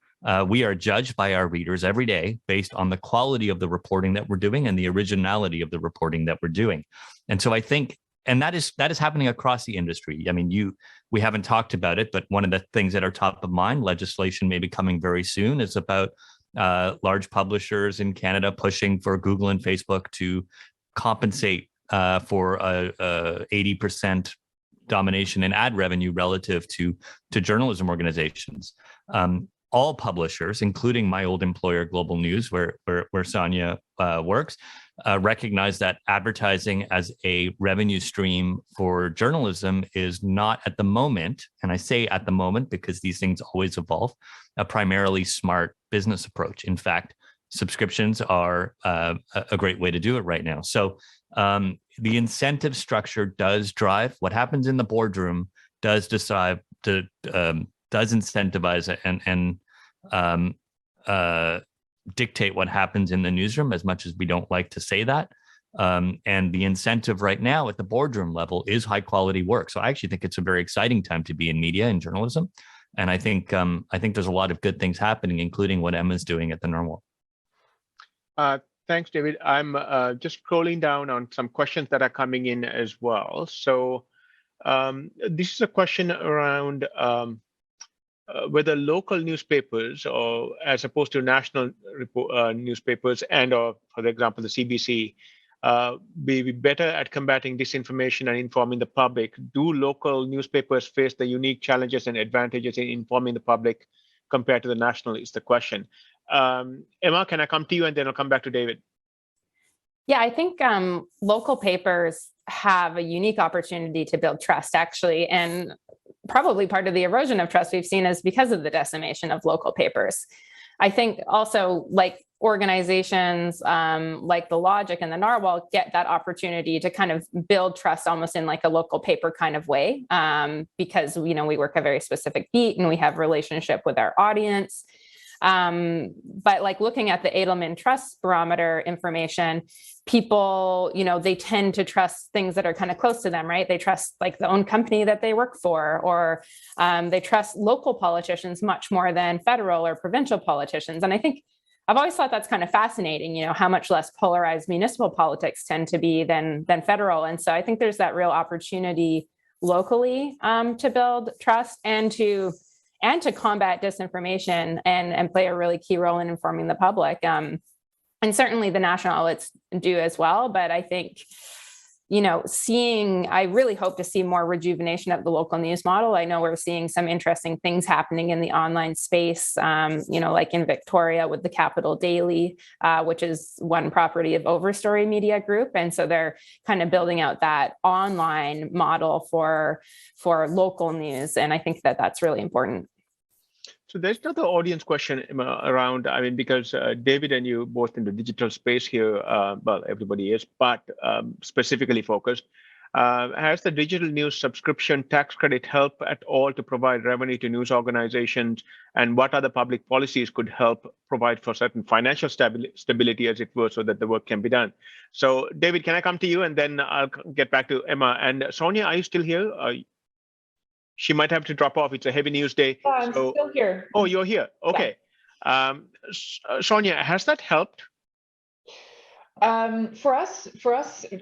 we are judged by our readers every day based on the quality of the reporting that we're doing and the originality of the reporting that we're doing. And so I think, and that is happening across the industry. I mean, we haven't talked about it, but one of the things that are top of mind, legislation may be coming very soon, is about large publishers in Canada pushing for Google and Facebook to compensate for 80% domination in ad revenue relative to journalism organizations. All publishers, including my old employer, Global News, where Sonia works, recognize that advertising as a revenue stream for journalism is not at the moment, and I say at the moment because these things always evolve, a primarily smart business approach. In fact, subscriptions are a great way to do it right now. So the incentive structure does drive what happens in the boardroom, does decide to does incentivize and dictate what happens in the newsroom, as much as we don't like to say that. And the incentive right now at the boardroom level is high quality work. So I actually think it's a very exciting time to be in media and journalism. And I think there's a lot of good things happening, including what Emma's doing at the Normal. Thanks, David. I'm just scrolling down on some questions that are coming in as well. So this is a question around whether local newspapers, or as opposed to national newspapers and, or for example, the CBC, be better at combating disinformation and informing the public. Do local newspapers face the unique challenges and advantages in informing the public compared to the national, is the question. Emma, can I come to you and then I'll come back to David? Yeah, I think local papers have a unique opportunity to build trust, actually. And probably part of the erosion of trust we've seen is because of the decimation of local papers. I think also, like, organizations like the Logic and the Narwhal get that opportunity to kind of build trust almost in like a local paper kind of way, because we work a very specific beat and we have relationship with our audience. But like looking at the Edelman Trust Barometer information, people, they tend to trust things that are kind of close to them, right? They trust like the own company that they work for, or they trust local politicians much more than federal or provincial politicians. And I think I've always thought that's kind of fascinating, how much less polarized municipal politics tend to be than federal. And so I think there's that real opportunity locally to build trust and to combat disinformation and play a really key role in informing the public. And certainly the national outlets do as well. But I think, I really hope to see more rejuvenation of the local news model. I know we're seeing some interesting things happening in the online space, like in Victoria with the Capital Daily, which is one property of Overstory Media Group. And so they're kind of building out that online model for local news. And I think that that's really important. So there's another audience question around, because David and you both in the digital space here, well, everybody is, but specifically focused. Has the digital news subscription tax credit help at all to provide revenue to news organizations? And what other public policies could help provide for certain financial stability, as it were, so that the work can be done? So David, can I come to you, and then I'll get back to Emma. And Sonia, are you still here? She might have to drop off. It's a heavy news day. I'm still here. Oh, you're here. Okay. Yeah. Sonia, has that helped? For us,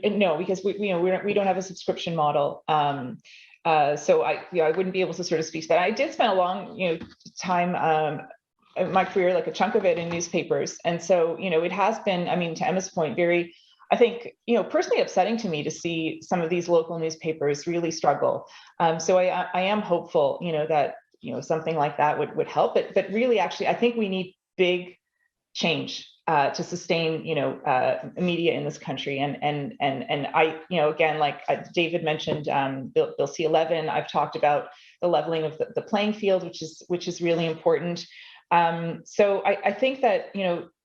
no, because we don't have a subscription model. So I wouldn't be able to sort of speak to that. I did spend a long time in my career, like a chunk of it in newspapers, and so it has been, to Emma's point, very, I think, personally upsetting to me to see some of these local newspapers really struggle. So I am hopeful, that something like that would help. But really, actually, I think we need big change to sustain, media in this country. And I, again, like David mentioned, Bill C-11. I've talked about the leveling of the playing field, which is really important. So I think that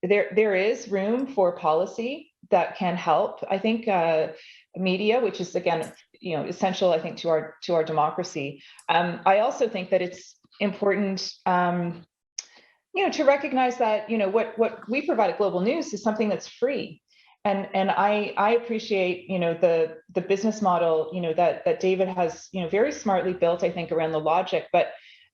there is room for policy that can help. I think media, which is again essential, I think, to our democracy. I also think that it's important to recognize that what we provide at Global News is something that's free. And I appreciate the business model that David has very smartly built, I think, around the logic, but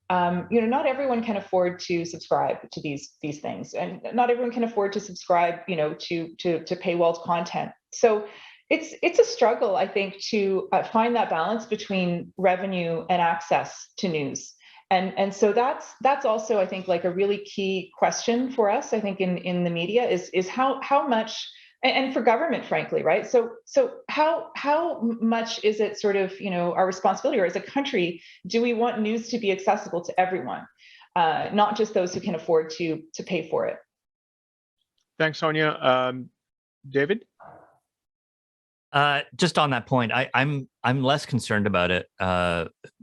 not everyone can afford to subscribe to these things, and not everyone can afford to subscribe to paywalled content. So it's a struggle, I think, to find that balance between revenue and access to news. And so that's also, I think, like a really key question for us, I think, in the media is how much, and for government, frankly, right? So how much is it sort of, our responsibility, or as a country, do we want news to be accessible to everyone, not just those who can afford to pay for it? Thanks, Sonia. David? Just on that point, I'm less concerned about it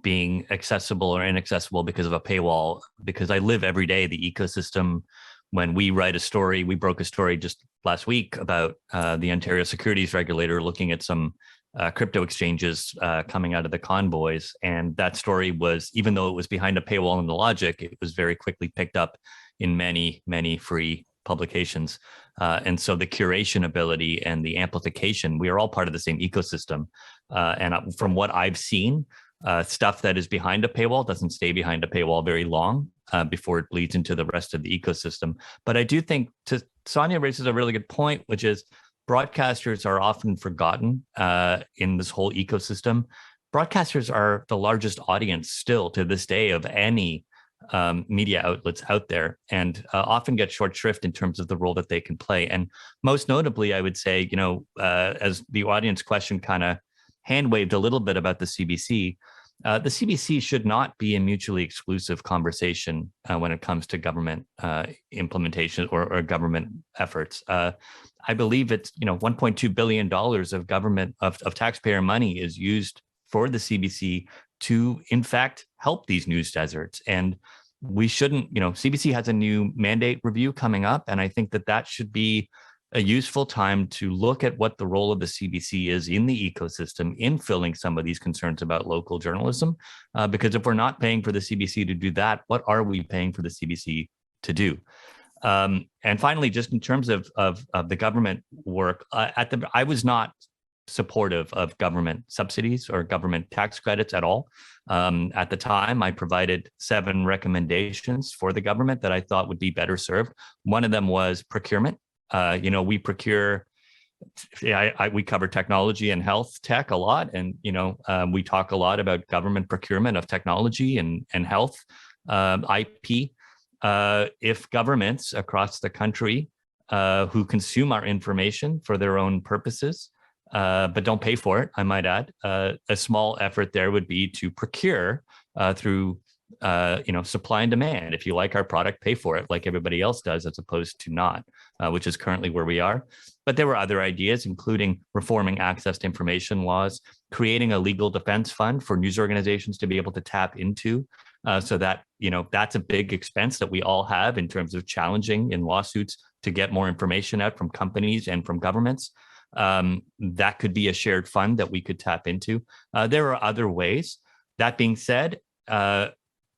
being accessible or inaccessible because of a paywall, because I live every day the ecosystem. When we write a story, we broke a story just last week about the Ontario Securities Regulator looking at some crypto exchanges coming out of the convoys. And that story was, even though it was behind a paywall in the logic, it was very quickly picked up in many, many free publications. And so the curation ability and the amplification, we are all part of the same ecosystem. And from what I've seen, stuff that is behind a paywall doesn't stay behind a paywall very long before it bleeds into the rest of the ecosystem. But I do think Sonia raises a really good point, which is broadcasters are often forgotten in this whole ecosystem. Broadcasters are the largest audience still to this day of any media outlets out there, and often get short shrift in terms of the role that they can play. And most notably, I would say, as the audience question kind of hand waved a little bit about the CBC should not be a mutually exclusive conversation when it comes to government implementation or government efforts. I believe it's $1.2 billion of government of taxpayer money is used for the CBC to, in fact, help these news deserts. And we shouldn't, CBC has a new mandate review coming up, and I think that should be a useful time to look at what the role of the CBC is in the ecosystem in filling some of these concerns about local journalism. Because if we're not paying for the CBC to do that, what are we paying for the CBC to do? And finally, just in terms of the government work, I was not supportive of government subsidies or government tax credits at all. At the time, I provided 7 recommendations for the government that I thought would be better served. One of them was procurement. We procure, we cover technology and health tech a lot. And, we talk a lot about government procurement of technology and health IP. If governments across the country who consume our information for their own purposes but don't pay for it, I might add. A small effort there would be to procure through supply and demand. If you like our product, pay for it like everybody else does, as opposed to not, which is currently where we are. But there were other ideas, including reforming access to information laws, creating a legal defense fund for news organizations to be able to tap into, so that, that's a big expense that we all have in terms of challenging in lawsuits to get more information out from companies and from governments. That could be a shared fund that we could tap into. There are other ways. That being said,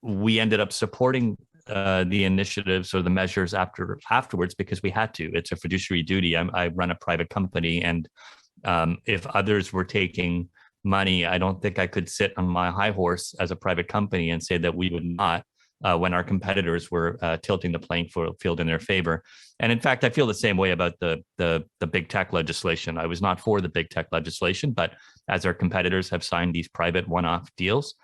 we ended up supporting the initiatives or the measures afterwards because we had to. It's a fiduciary duty. I run a private company, and if others were taking money, I don't think I could sit on my high horse as a private company and say that we would not, when our competitors were tilting the playing field in their favor. And in fact, I feel the same way about the big tech legislation. I was not for the big tech legislation, but as our competitors have signed these private one-off deals,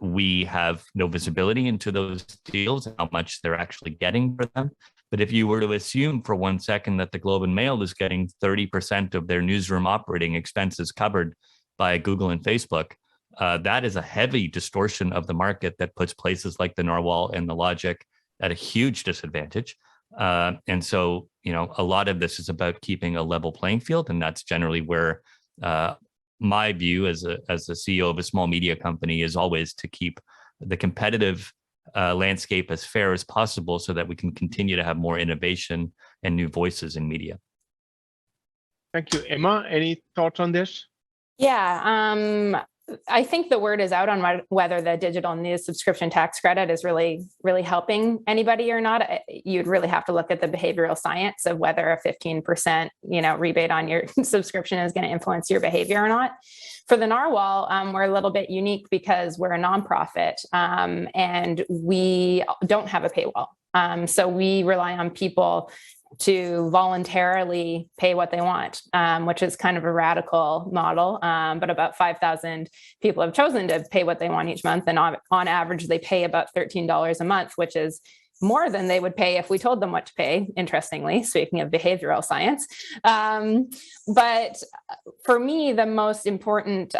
we have no visibility into those deals and how much they're actually getting for them. But if you were to assume for 1 second that the Globe and Mail is getting 30% of their newsroom operating expenses covered by Google and Facebook, that is a heavy distortion of the market that puts places like the Narwhal and the Logic at a huge disadvantage. And so, a lot of this is about keeping a level playing field, and that's generally where my view as the CEO of a small media company is always to keep the competitive landscape as fair as possible so that we can continue to have more innovation and new voices in media. Thank you. Emma, any thoughts on this? Yeah, I think the word is out on whether the digital news subscription tax credit is really helping anybody or not. You'd really have to look at the behavioral science of whether a 15%, rebate on your subscription is going to influence your behavior or not. For the Narwhal, we're a little bit unique because we're a nonprofit, and we don't have a paywall. So we rely on people to voluntarily pay what they want, which is kind of a radical model. But about 5,000 people have chosen to pay what they want each month. And on average, they pay about $13 a month, which is more than they would pay if we told them what to pay, interestingly, speaking of behavioral science. But for me, the most important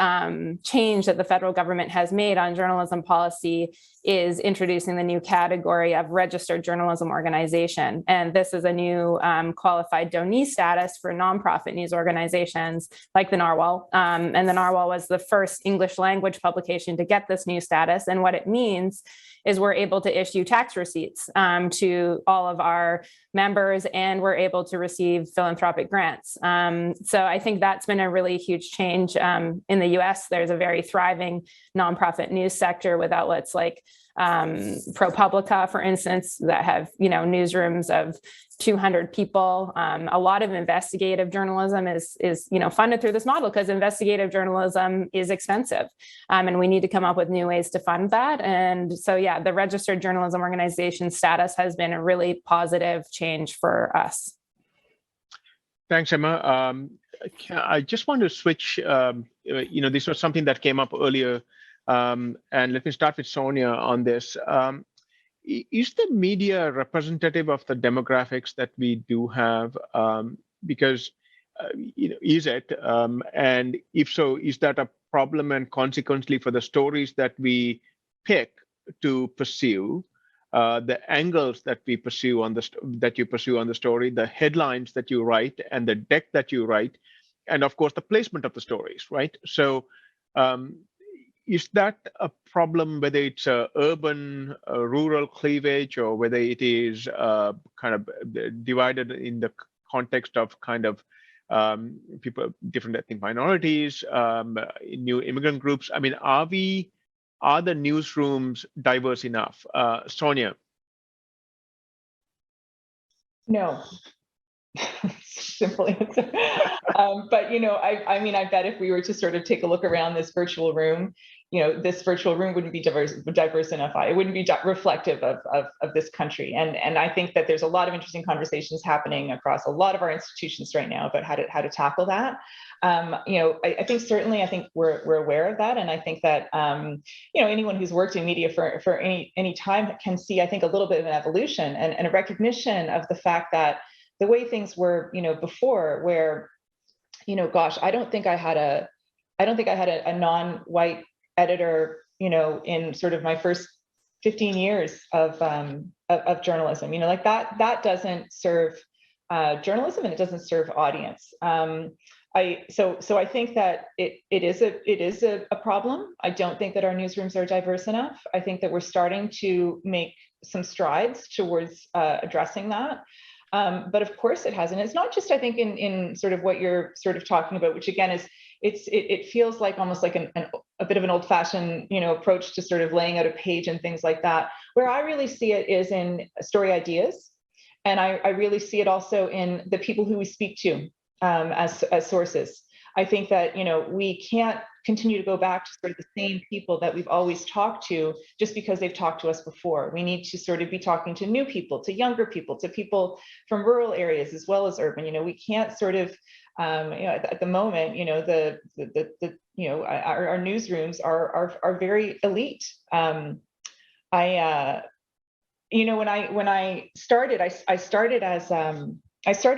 change that the federal government has made on journalism policy is introducing the new category of registered journalism organization. And this is a new qualified donee status for nonprofit news organizations like the Narwhal. And the Narwhal was the first English language publication to get this new status. And what it means is we're able to issue tax receipts to all of our members, and we're able to receive philanthropic grants. So I think that's been a really huge change. In the US, there's a very thriving nonprofit news sector with outlets like ProPublica, for instance, that have newsrooms of 200 people. A lot of investigative journalism is funded through this model because investigative journalism is expensive, and we need to come up with new ways to fund that. And so, yeah, the registered journalism organization status has been a really positive change for us. Thanks, Emma. I just want to switch. This was something that came up earlier. And let me start with Sonia on this. Is the media representative of the demographics that we do have? Because, is it? And if so, is that a problem? And consequently, for the stories that we pick to pursue, the angles that we pursue that you pursue on the story, the headlines that you write, and the deck that you write, and of course the placement of the stories, right? So. Is that a problem, whether it's urban, rural cleavage, or whether it is kind of divided in the context of kind of people, different ethnic minorities, new immigrant groups? I mean, are the newsrooms diverse enough? Sonia? No. Simple answer. But I bet if we were to sort of take a look around this virtual room, this virtual room wouldn't be diverse enough. It wouldn't be reflective of this country. And I think that there's a lot of interesting conversations happening across a lot of our institutions right now about how to tackle that. I think certainly we're aware of that, and I think that anyone who's worked in media for any time can see, I think, a little bit of an evolution and a recognition of the fact that the way things were, before, where gosh, I don't think I had a non-white editor, in sort of my first 15 years of journalism. Like that doesn't serve journalism, and it doesn't serve audience. So I think that it is a problem. I don't think that our newsrooms are diverse enough. I think that we're starting to make some strides towards addressing that. But of course it hasn't. It's not just, I think, in sort of what you're sort of talking about, which again is, it feels like almost like a bit of an old-fashioned, approach to sort of laying out a page and things like that. Where I really see it is in story ideas. And I really see it also in the people who we speak to as sources. I think that, we can't continue to go back to sort of the same people that we've always talked to just because they've talked to us before. We need to sort of be talking to new people, to younger people, to people from rural areas as well as urban. We can't sort of, at the moment, our newsrooms are very elite. When I started, I started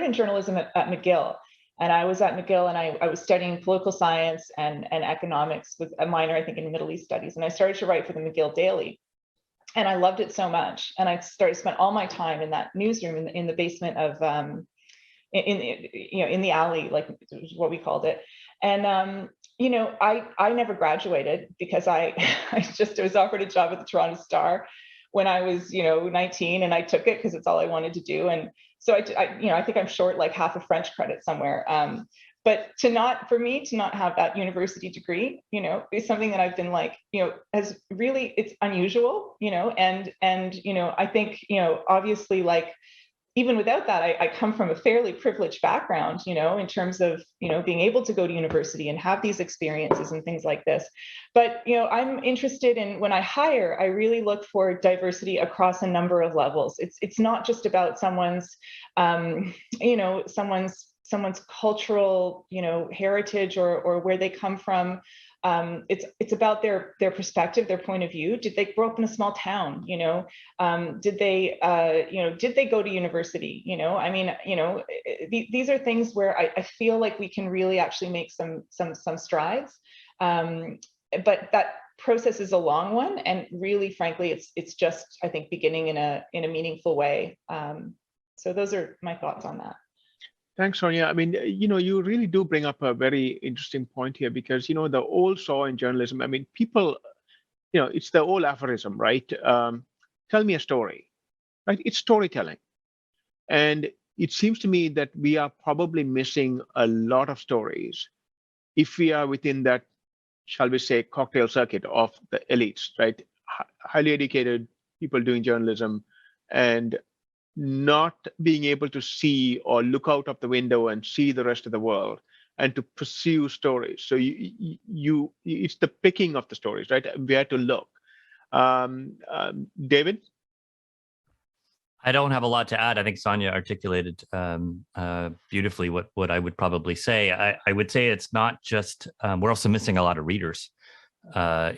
in journalism at McGill. And I was at McGill, and I was studying political science and economics with a minor, I think, in Middle East studies. And I started to write for the McGill Daily. And I loved it so much. And I spent all my time in that newsroom in the basement of, in the alley, like what we called it. And, I never graduated because I was offered a job at the Toronto Star when I was, 19, and I took it because it's all I wanted to do. And so I think I'm short like half a French credit somewhere. But for me to not have that university degree, is something that I've been like, has really, it's unusual, and I think, obviously, like, even without that, I come from a fairly privileged background, in terms of, being able to go to university and have these experiences and things like this. But, I'm interested in, when I hire, I really look for diversity across a number of levels. It's not just about someone's, someone's cultural, heritage or where they come from. It's about their perspective, their point of view. Did they grow up in a small town? Did they go to university? These are things where I feel like we can really actually make some strides. But that process is a long one, and really, frankly, it's just, I think, beginning in a meaningful way. So those are my thoughts on that. Thanks, Sonia. I mean, you really do bring up a very interesting point here, because, the old saw in journalism, I mean, people, it's the old aphorism, right? Tell me a story, right? It's storytelling. And it seems to me that we are probably missing a lot of stories if we are within that, shall we say, cocktail circuit of the elites, right? Highly educated people doing journalism, and not being able to see or look out of the window and see the rest of the world and to pursue stories. So it's the picking of the stories, right? Where to look. David? I don't have a lot to add. I think Sonia articulated beautifully what I would probably say. I would say it's not just, we're also missing a lot of readers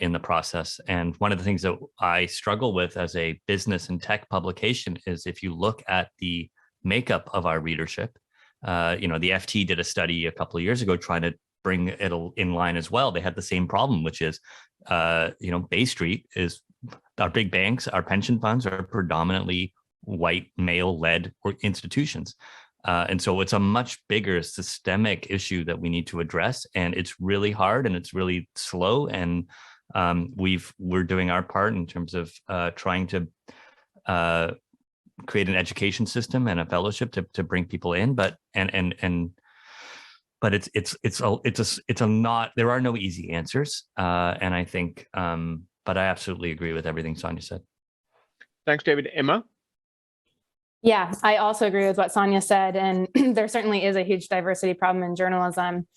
in the process. And one of the things that I struggle with as a business and tech publication is, if you look at the makeup of our readership, the FT did a study a couple of years ago trying to bring it in line as well. They had the same problem, which is, Bay Street is, our big banks, our pension funds are predominantly white male-led institutions. And so it's a much bigger systemic issue that we need to address, and it's really hard and it's really slow. And we're doing our part in terms of trying to create an education system and a fellowship to bring people in. But it's a not, there are no easy answers. And I think, but I absolutely agree with everything Sonia said. Thanks, David. Emma? Yeah, I also agree with what Sonia said, and there certainly is a huge diversity problem in journalism.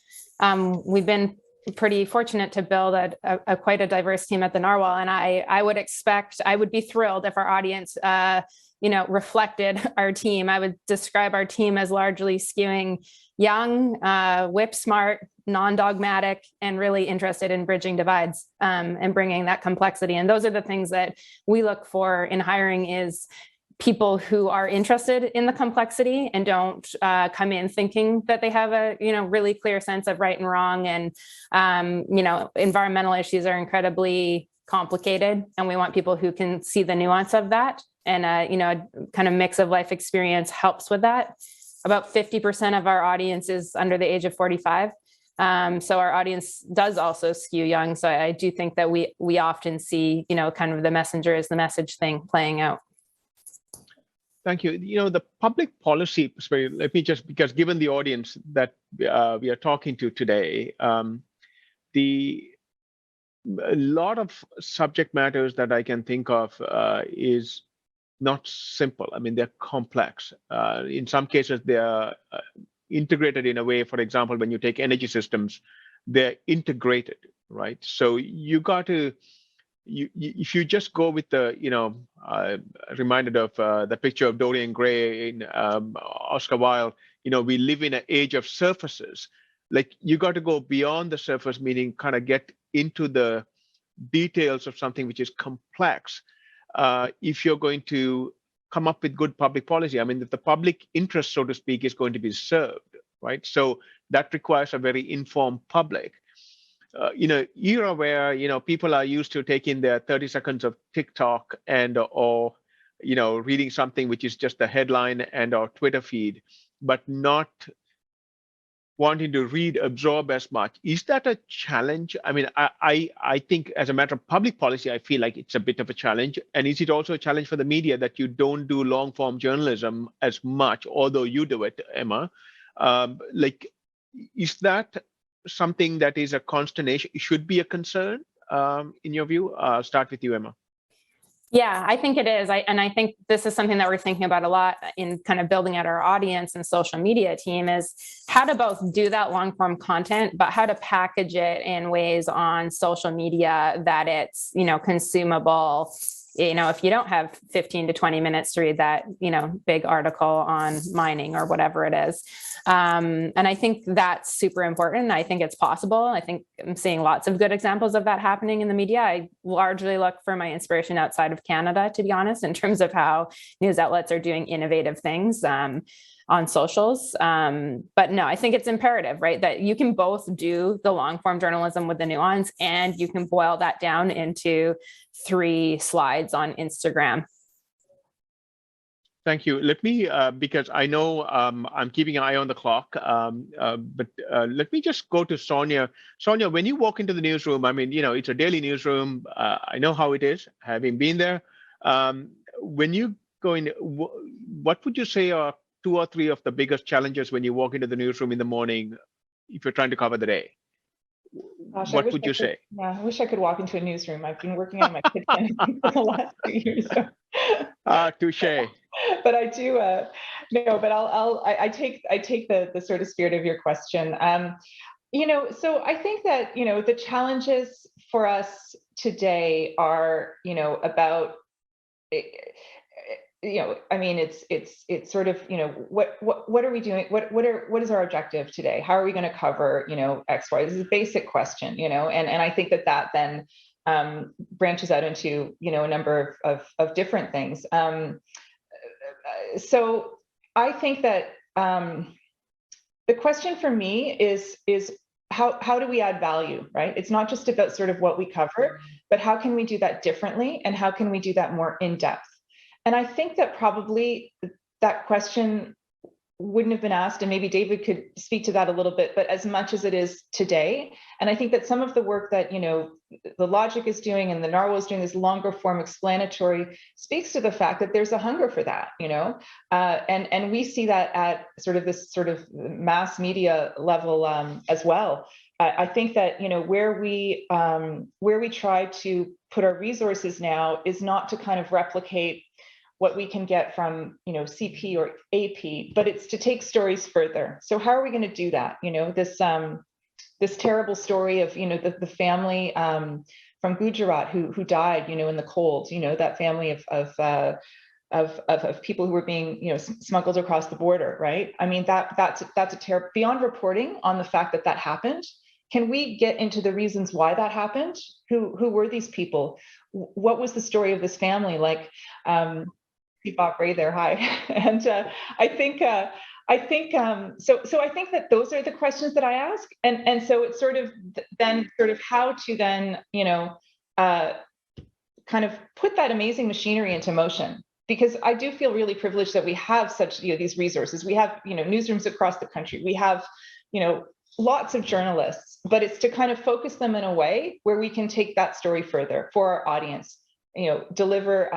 We've been pretty fortunate to build a quite a diverse team at the Narwhal, and I would be thrilled if our audience, reflected our team. I would describe our team as largely skewing young, whip smart, non-dogmatic, and really interested in bridging divides and bringing that complexity. And those are the things that we look for in hiring, is people who are interested in the complexity and don't come in thinking that they have a really clear sense of right and wrong. And environmental issues are incredibly complicated, and we want people who can see the nuance of that. And a kind of mix of life experience helps with that. About 50% of our audience is under the age of 45. So our audience does also skew young. So I do think that we often see, kind of the messenger is the message thing playing out. Thank you. The public policy perspective, let me just, because given the audience that we are talking to today, a lot of subject matters that I can think of is not simple. I mean, they're complex. In some cases, they are integrated in a way. For example, when you take energy systems, they're integrated, right? So you got to, if you just go with the, reminded of the picture of Dorian Gray in Oscar Wilde, we live in an age of surfaces. Like, you got to go beyond the surface, meaning kind of get into the details of something which is complex. If you're going to come up with good public policy, I mean, that the public interest, so to speak, is going to be served, right? So that requires a very informed public. Era where, people are used to taking their 30 seconds of TikTok or reading something which is just a headline and or Twitter feed, but not wanting to absorb as much. Is that a challenge? I mean, I think as a matter of public policy, I feel like it's a bit of a challenge. And is it also a challenge for the media that you don't do long form journalism as much, although you do it, Emma? Is that something that is a consternation? It should be a concern in your view? Start with you, Emma. Yeah, I think it is. I think this is something that we're thinking about a lot in kind of building out our audience and social media team, is how to both do that long form content, but how to package it in ways on social media that it's, consumable. If you don't have 15 to 20 minutes to read that, big article on mining or whatever it is. And I think that's super important. I think it's possible. I think I'm seeing lots of good examples of that happening in the media. I largely look for my inspiration outside of Canada, to be honest, in terms of how news outlets are doing innovative things on socials. But no, I think it's imperative, right, that you can both do the long form journalism with the nuance, and you can boil that down into 3 slides on Instagram. Thank you. Let me, because I know I'm keeping an eye on the clock, but let me just go to Sonia. Sonia, when you walk into the newsroom, I mean, it's a daily newsroom. I know how it is, having been there. When you go in, what would you say are 2 or 3 of the biggest challenges when you walk into the newsroom in the morning, if you're trying to cover the day? Gosh, what would you say? Yeah, I wish I could walk into a newsroom. I've been working on my kitchen for the last 2 years. So. Touche. But I do no. But I take the sort of spirit of your question. So I think that the challenges for us today are about. I mean, it's sort of, what are we doing? What is our objective today? How are we going to cover, X, Y? This is a basic question, and I think that then branches out into, a number of different things. So I think that the question for me is how do we add value, right? It's not just about sort of what we cover, but how can we do that differently, and how can we do that more in depth? And I think that probably that question wouldn't have been asked, and maybe David could speak to that a little bit, but as much as it is today. And I think that some of the work that, the Logic is doing and the Narwhal is doing, this longer form explanatory, speaks to the fact that there's a hunger for that, and we see that at this mass media level as well. I think that, where we try to put our resources now is not to kind of replicate what we can get from, CP or AP, but it's to take stories further. So how are we going to do that? This terrible story of, the family from Gujarat who died, in the cold, that family of people who were being, smuggled across the border, right? I mean, that's a terrible, beyond reporting on the fact that happened. Can we get into the reasons why that happened? Who were these people? What was the story of this family? Like, see Bob Ray there, hi. And I think so I think that those are the questions that I ask. And so it's sort of then sort of how to then, kind of put that amazing machinery into motion. Because I do feel really privileged that we have such, these resources. We have, newsrooms across the country. We have, lots of journalists, but it's to kind of focus them in a way where we can take that story further for our audience, deliver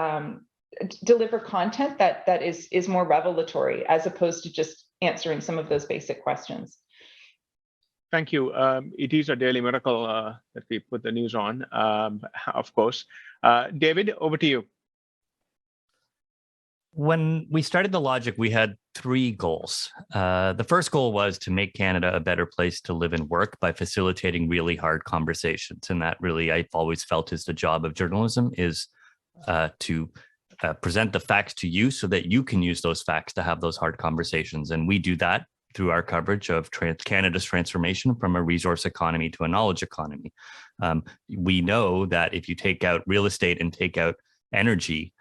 content that is more revelatory as opposed to just answering some of those basic questions. Thank you. It is a daily miracle that we put the news on, of course. David, over to you. When we started The Logic, we had 3 goals. The first goal was to make Canada a better place to live and work by facilitating really hard conversations. And that really, I've always felt, is the job of journalism, is to present the facts to you so that you can use those facts to have those hard conversations. And we do that through our coverage of Canada's transformation from a resource economy to a knowledge economy. We know that if you take out real estate and take out energy,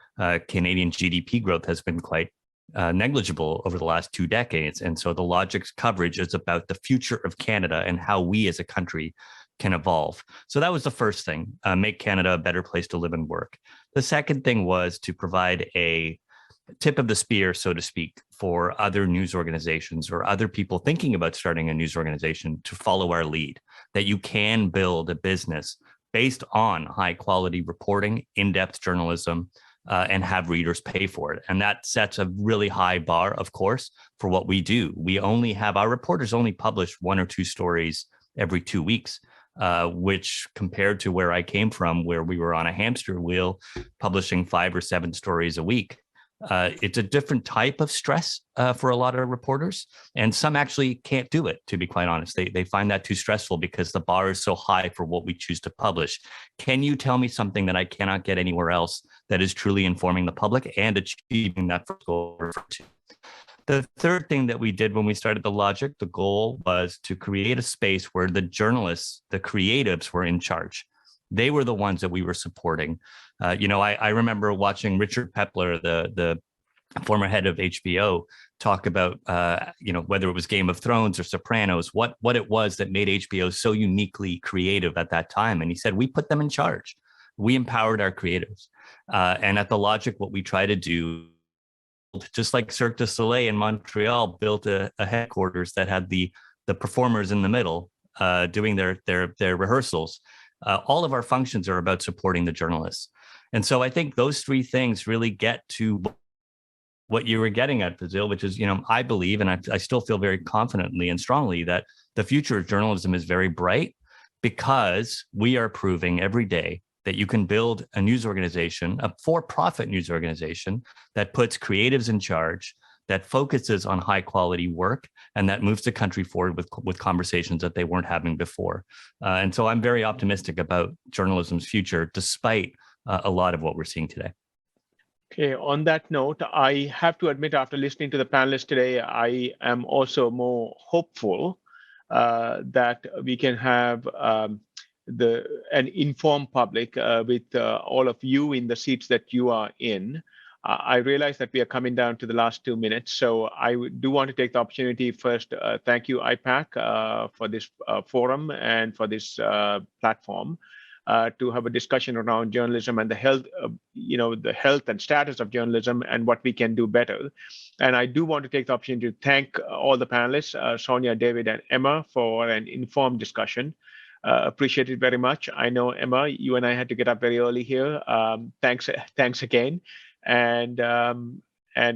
Canadian GDP growth has been quite negligible over the last 2 decades. And so The Logic's coverage is about the future of Canada and how we as a country can evolve. So that was the first thing, make Canada a better place to live and work. The second thing was to provide a tip of the spear, so to speak, for other news organizations or other people thinking about starting a news organization to follow our lead, that you can build a business based on high quality reporting, in-depth journalism, and have readers pay for it. And that sets a really high bar, of course, for what we do. Our reporters only publish 1 or 2 stories every 2 weeks, which compared to where I came from, where we were on a hamster wheel publishing 5 or 7 stories a week, it's a different type of stress for a lot of reporters. And some actually can't do it, to be quite honest. They find that too stressful because the bar is so high for what we choose to publish. Can you tell me something that I cannot get anywhere else that is truly informing the public and achieving that first goal? The third thing that we did when we started The Logic, the goal was to create a space where the journalists, the creatives, were in charge. They were the ones that we were supporting. I remember watching Richard Pepler, the former head of HBO, talk about, whether it was Game of Thrones or Sopranos, what it was that made HBO so uniquely creative at that time. And he said, we put them in charge. We empowered our creatives. And at The Logic, what we try to do, just like Cirque du Soleil in Montreal built a headquarters that had the performers in the middle doing their rehearsals. All of our functions are about supporting the journalists. And so I think those 3 things really get to what you were getting at, Fazil, which is, I believe, and I still feel very confidently and strongly that the future of journalism is very bright because we are proving every day that you can build a news organization, a for-profit news organization that puts creatives in charge, that focuses on high quality work, and that moves the country forward with conversations that they weren't having before. And so I'm very optimistic about journalism's future, despite a lot of what we're seeing today. Okay, on that note, I have to admit, after listening to the panelists today, I am also more hopeful that we can have an informed public with all of you in the seats that you are in. I realize that we are coming down to the last 2 minutes, so I do want to take the opportunity first. Thank you, IPAC, for this forum and for this platform to have a discussion around journalism and the health, the health and status of journalism and what we can do better. And I do want to take the opportunity to thank all the panelists, Sonia, David, and Emma, for an informed discussion. Appreciate it very much. I know, Emma, you and I had to get up very early here. Thanks again. And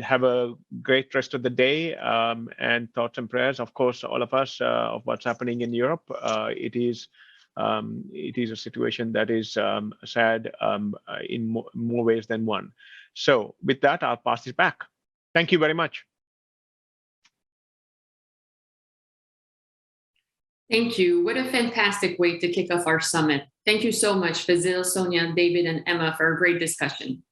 have a great rest of the day, and thoughts and prayers, of course, all of us, of what's happening in Europe. It is a situation that is sad in more ways than one. So with that, I'll pass this back. Thank you very much. Thank you. What a fantastic way to kick off our summit. Thank you so much, Fazil, Sonia, David, and Emma, for a great discussion.